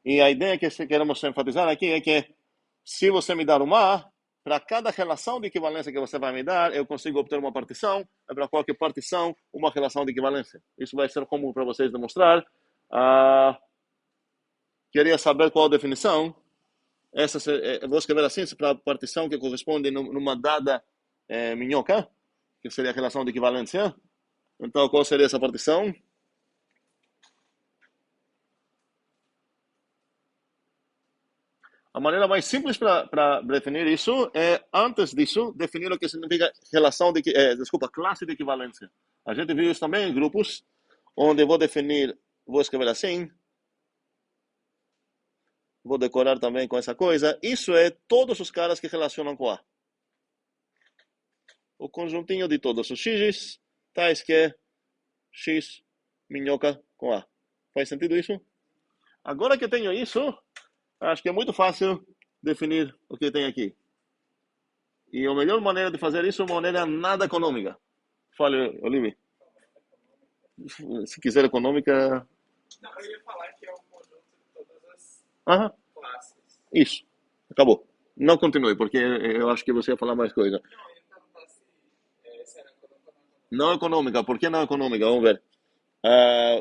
E a ideia que queremos enfatizar aqui é que se você me dar uma A, para cada relação de equivalência que você vai me dar, eu consigo obter uma partição, e para qualquer partição, uma relação de equivalência. Isso vai ser comum para vocês demonstrar. Queria saber qual a definição. Eu vou escrever assim, para a partição que corresponde numa dada minhoca, que seria a relação de equivalência. Então, qual seria essa partição? A maneira mais simples para definir isso é, antes disso, definir o que significa classe de equivalência. A gente viu isso também em grupos, onde vou escrever assim, vou decorar também com essa coisa. Isso é todos os caras que relacionam com A. O conjuntinho de todos os X, tais que X minhoca com A. Faz sentido isso? Agora que tenho isso, acho que é muito fácil definir o que tem aqui. E a melhor maneira de fazer isso é uma maneira nada econômica. Fale, Olivia. Se quiser econômica... Não, eu ia falar que é um conjunto de todas as classes. Isso. Acabou. Não continue, porque eu acho que você ia falar mais coisa. Não, eu ia perguntar se era econômica ou não. Não econômica. Por que não econômica? Vamos ver.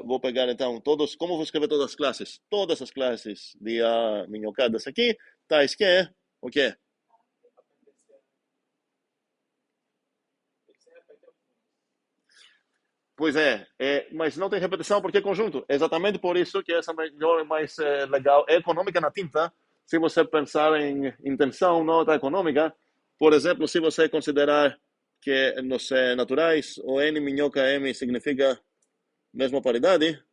Vou pegar então todos, como vou escrever todas as classes? Todas as classes de minhocadas aqui, tais que, o quê? Pois mas não tem repetição porque é conjunto. Exatamente por isso que essa melhor e mais legal é econômica na tinta. Se você pensar em intenção, nota econômica, por exemplo, se você considerar que nos naturais o N minhoca M significa mesma paridade,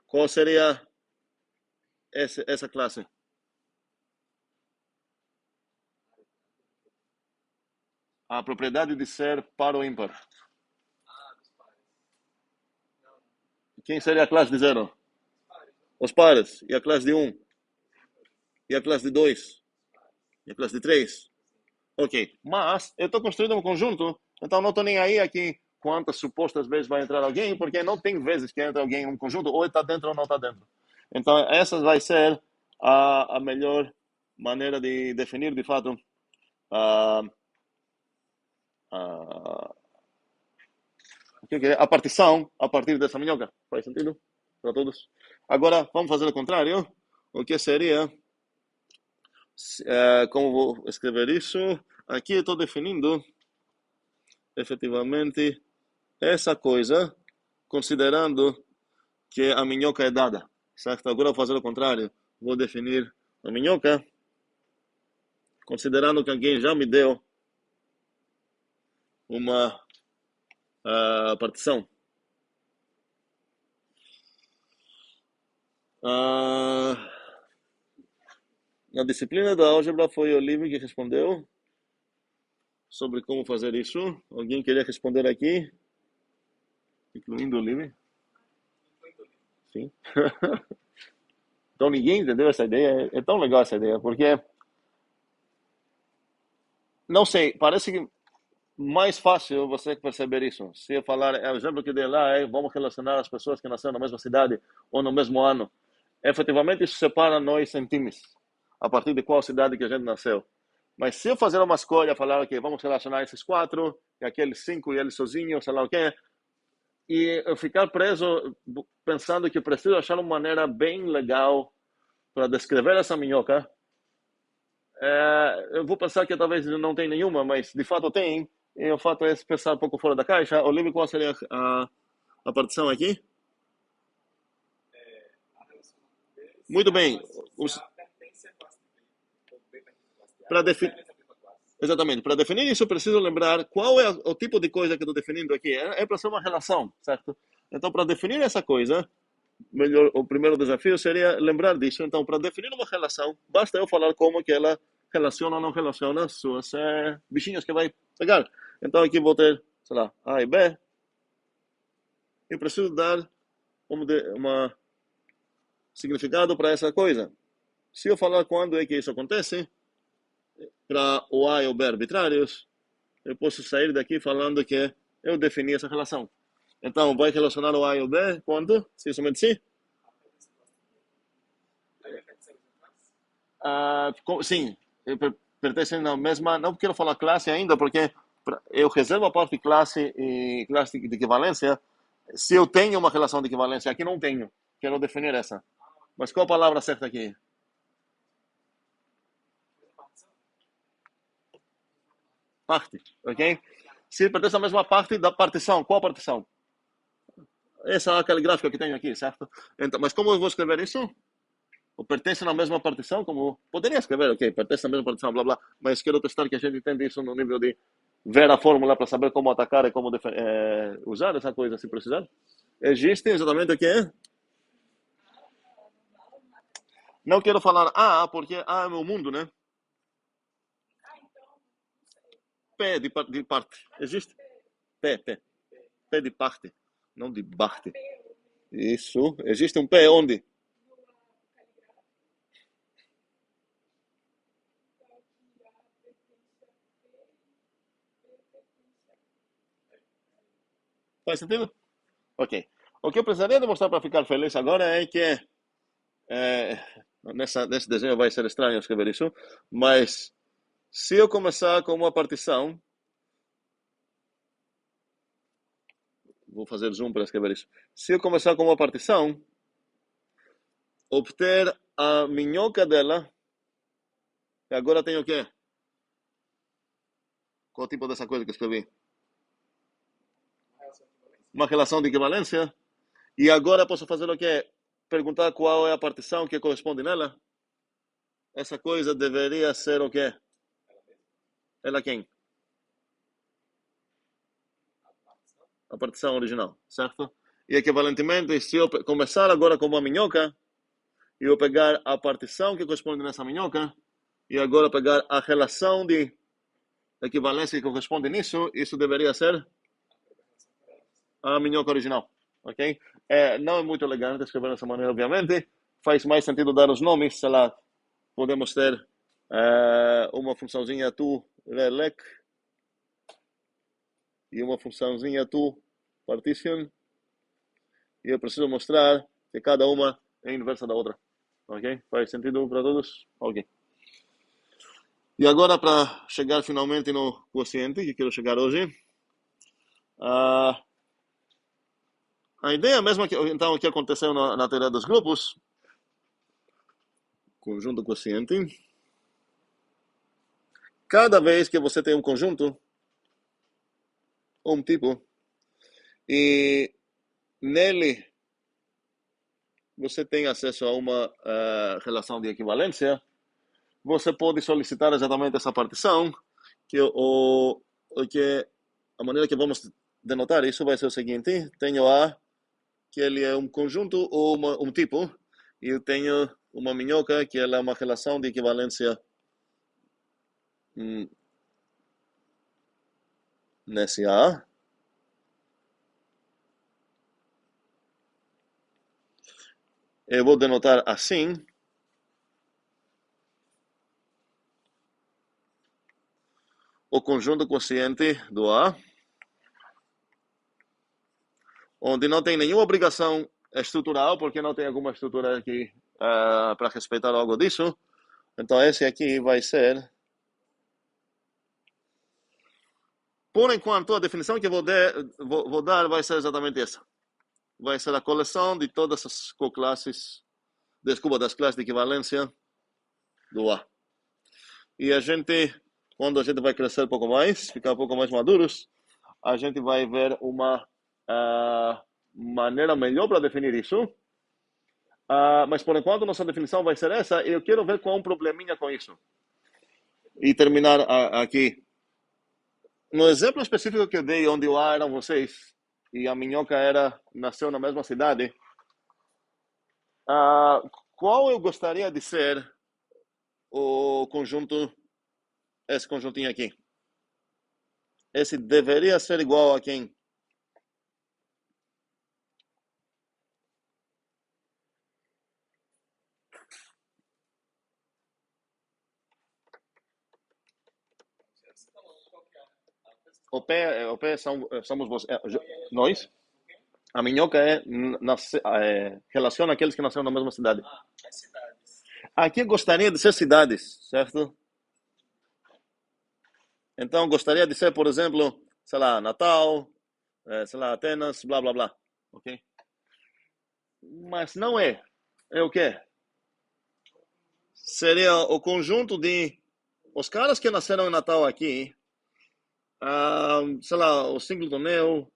qual seria essa classe? A propriedade de ser par ou ímpar. Quem seria a classe de 0? Os pares. E a classe de 1? E a classe de 2? E a classe de 3? Ok. Mas eu estou construindo um conjunto, então não estou nem aí aqui quantas supostas vezes vai entrar alguém, porque não tem vezes que entra alguém em um conjunto, ou está dentro ou não está dentro. Então, essa vai ser a melhor maneira de definir, de fato, a, a, a partição a partir dessa minhoca. Faz sentido para todos? Agora, vamos fazer o contrário. O que seria, como vou escrever isso? Aqui eu estou definindo, efetivamente, essa coisa, considerando que a minhoca é dada, certo? Agora vou fazer o contrário. Vou definir a minhoca, considerando que alguém já me deu uma partição. Na disciplina da álgebra foi o Olivia que respondeu sobre como fazer isso. Alguém queria responder aqui? Incluindo o Olivia? Sim. Então ninguém entendeu essa ideia. É tão legal essa ideia, porque não sei, parece que mais fácil você perceber isso. Se eu falar, o exemplo que dei lá é vamos relacionar as pessoas que nasceram na mesma cidade ou no mesmo ano. Efetivamente isso separa nós em times, a partir de qual cidade que a gente nasceu. Mas se eu fazer uma escolha, falar que vamos relacionar esses 4, e aqueles 5 e eles sozinhos, sei lá o quê, e eu ficar preso pensando que preciso achar uma maneira bem legal para descrever essa minhoca, eu vou pensar que talvez não tem nenhuma, mas de fato tem. E o fato é pensar um pouco fora da caixa. Olívio, qual seria a partição aqui? Muito bem. Para definir. Exatamente. Para definir isso, eu preciso lembrar qual é o tipo de coisa que estou definindo aqui. É para ser uma relação, certo? Então, para definir essa coisa, melhor, o primeiro desafio seria lembrar disso. Então, para definir uma relação, basta eu falar como que ela relaciona ou não relaciona suas bichinhos que vai pegar. Então, aqui vou ter, sei lá, A e B. Eu preciso dar uma significado para essa coisa. Se eu falar quando é que isso acontece, para o A e o B arbitrários, eu posso sair daqui falando que eu defini essa relação. Então, vai relacionar o A e o B quando? Se somente se? Sim, pertencem na mesma. Não quero falar classe ainda, porque eu reservo a parte classe e classe de equivalência. Se eu tenho uma relação de equivalência, aqui não tenho. Quero definir essa. Mas qual a palavra certa aqui? Parte, ok? Se pertence à mesma parte da partição, qual a partição? Essa é aquele gráfico que tenho aqui, certo? Então, mas como eu vou escrever isso? Ou pertence na mesma partição? Como poderia escrever, ok, pertence na mesma partição, blá blá. Mas quero testar que a gente entenda isso no nível de ver a fórmula para saber como atacar e como usar essa coisa se precisar. Existe exatamente o que é? Não quero falar A, porque A é meu mundo, né? P de parte. Existe? P. P de parte, não de parte. Isso. Existe um P onde? Faz sentido? Ok. O que eu precisaria demonstrar para ficar feliz agora é que nesse desenho vai ser estranho escrever isso, mas Se eu começar com uma partição, vou fazer zoom para escrever isso. Se eu começar com uma partição, obter a minhoca dela, e agora tenho o quê? Qual o tipo dessa coisa que eu escrevi? Uma relação de equivalência. E agora posso fazer o quê? Perguntar qual é a partição que corresponde nela. Essa coisa deveria ser o quê? Ela quem? A partição original, certo? E equivalentemente, se eu começar agora com uma minhoca, e eu pegar a partição que corresponde nessa minhoca, e agora pegar a relação de equivalência que corresponde nisso, isso deveria ser a minhoca original, ok? Não é muito elegante escrever dessa maneira, obviamente. Faz mais sentido dar os nomes, sei lá, podemos ter uma funçãozinha tu relec e uma funçãozinha tu partition, e eu preciso mostrar que cada uma é inversa da outra, ok? Faz sentido para todos? Ok. E agora, para chegar finalmente no quociente que quero chegar hoje, a ideia mesma que então o que aconteceu na teoria dos grupos, conjunto quociente, cada vez que você tem um conjunto, um tipo, e nele você tem acesso a uma relação de equivalência, você pode solicitar exatamente essa partição, que a maneira que vamos denotar isso vai ser o seguinte: tenho A, que ele é um conjunto ou um tipo, e eu tenho uma minhoca, que ela é uma relação de equivalência nesse A. Eu vou denotar assim. O conjunto quociente do A, onde não tem nenhuma obrigação estrutural, porque não tem alguma estrutura aqui para respeitar algo disso. Então esse aqui vai ser, por enquanto, a definição que vou dar vai ser exatamente essa. Vai ser a coleção de todas as coclasses, desculpa, das classes de equivalência do A. E quando a gente vai crescer um pouco mais, ficar um pouco mais maduros, a gente vai ver uma maneira melhor para definir isso. Mas por enquanto nossa definição vai ser essa. Eu quero ver qual é um probleminha com isso. E terminar aqui. No exemplo específico que eu dei, onde o A eram vocês, e a minhoca nasceu na mesma cidade, qual eu gostaria de ser o conjunto, esse conjuntinho aqui? Esse deveria ser igual a quem? O P somos nós. A minhoca relaciona aqueles que nasceram na mesma cidade. As cidades. Aqui eu gostaria de ser cidades, certo? Então gostaria de ser, por exemplo, sei lá, Natal, sei lá, Atenas, blá blá blá, ok? Mas não é. É o quê? Seria o conjunto de os caras que nasceram em Natal aqui, sei lá, o Singleton Neo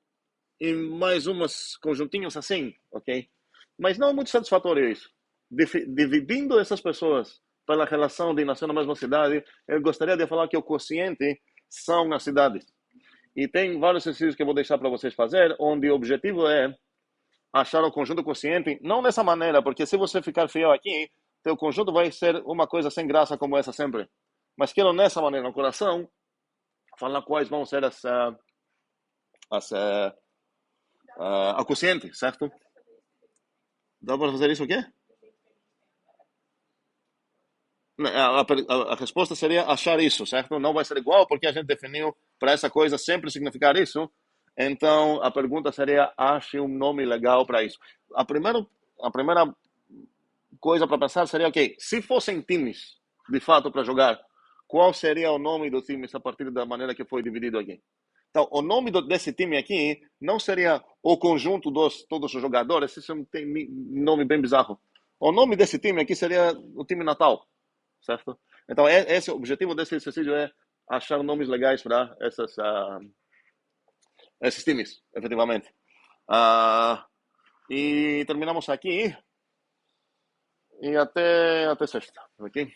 e mais umas conjuntinhos assim, ok? Mas não é muito satisfatório isso. Dividindo essas pessoas pela relação de nascer na mesma cidade, eu gostaria de falar que o quociente são as cidades. E tem vários exercícios que eu vou deixar para vocês fazer, onde o objetivo é achar o conjunto quociente, não dessa maneira, porque se você ficar fiel aqui, teu conjunto vai ser uma coisa sem graça como essa sempre. Mas quero nessa maneira, no coração, falar quais vão ser a quociente, certo? Dá para fazer isso o quê? A resposta seria achar isso, certo? Não vai ser igual porque a gente definiu para essa coisa sempre significar isso. Então, a pergunta seria, ache um nome legal para isso. A primeira coisa para pensar seria, ok, se fossem times, de fato, para jogar, qual seria o nome do time a partir da maneira que foi dividido aqui. Então, o nome desse time aqui não seria o conjunto dos todos os jogadores, isso tem nome bem bizarro. O nome desse time aqui seria o time natal, certo? Então, esse o objetivo desse exercício é achar nomes legais para esses times, efetivamente. E terminamos aqui e até sexta, ok?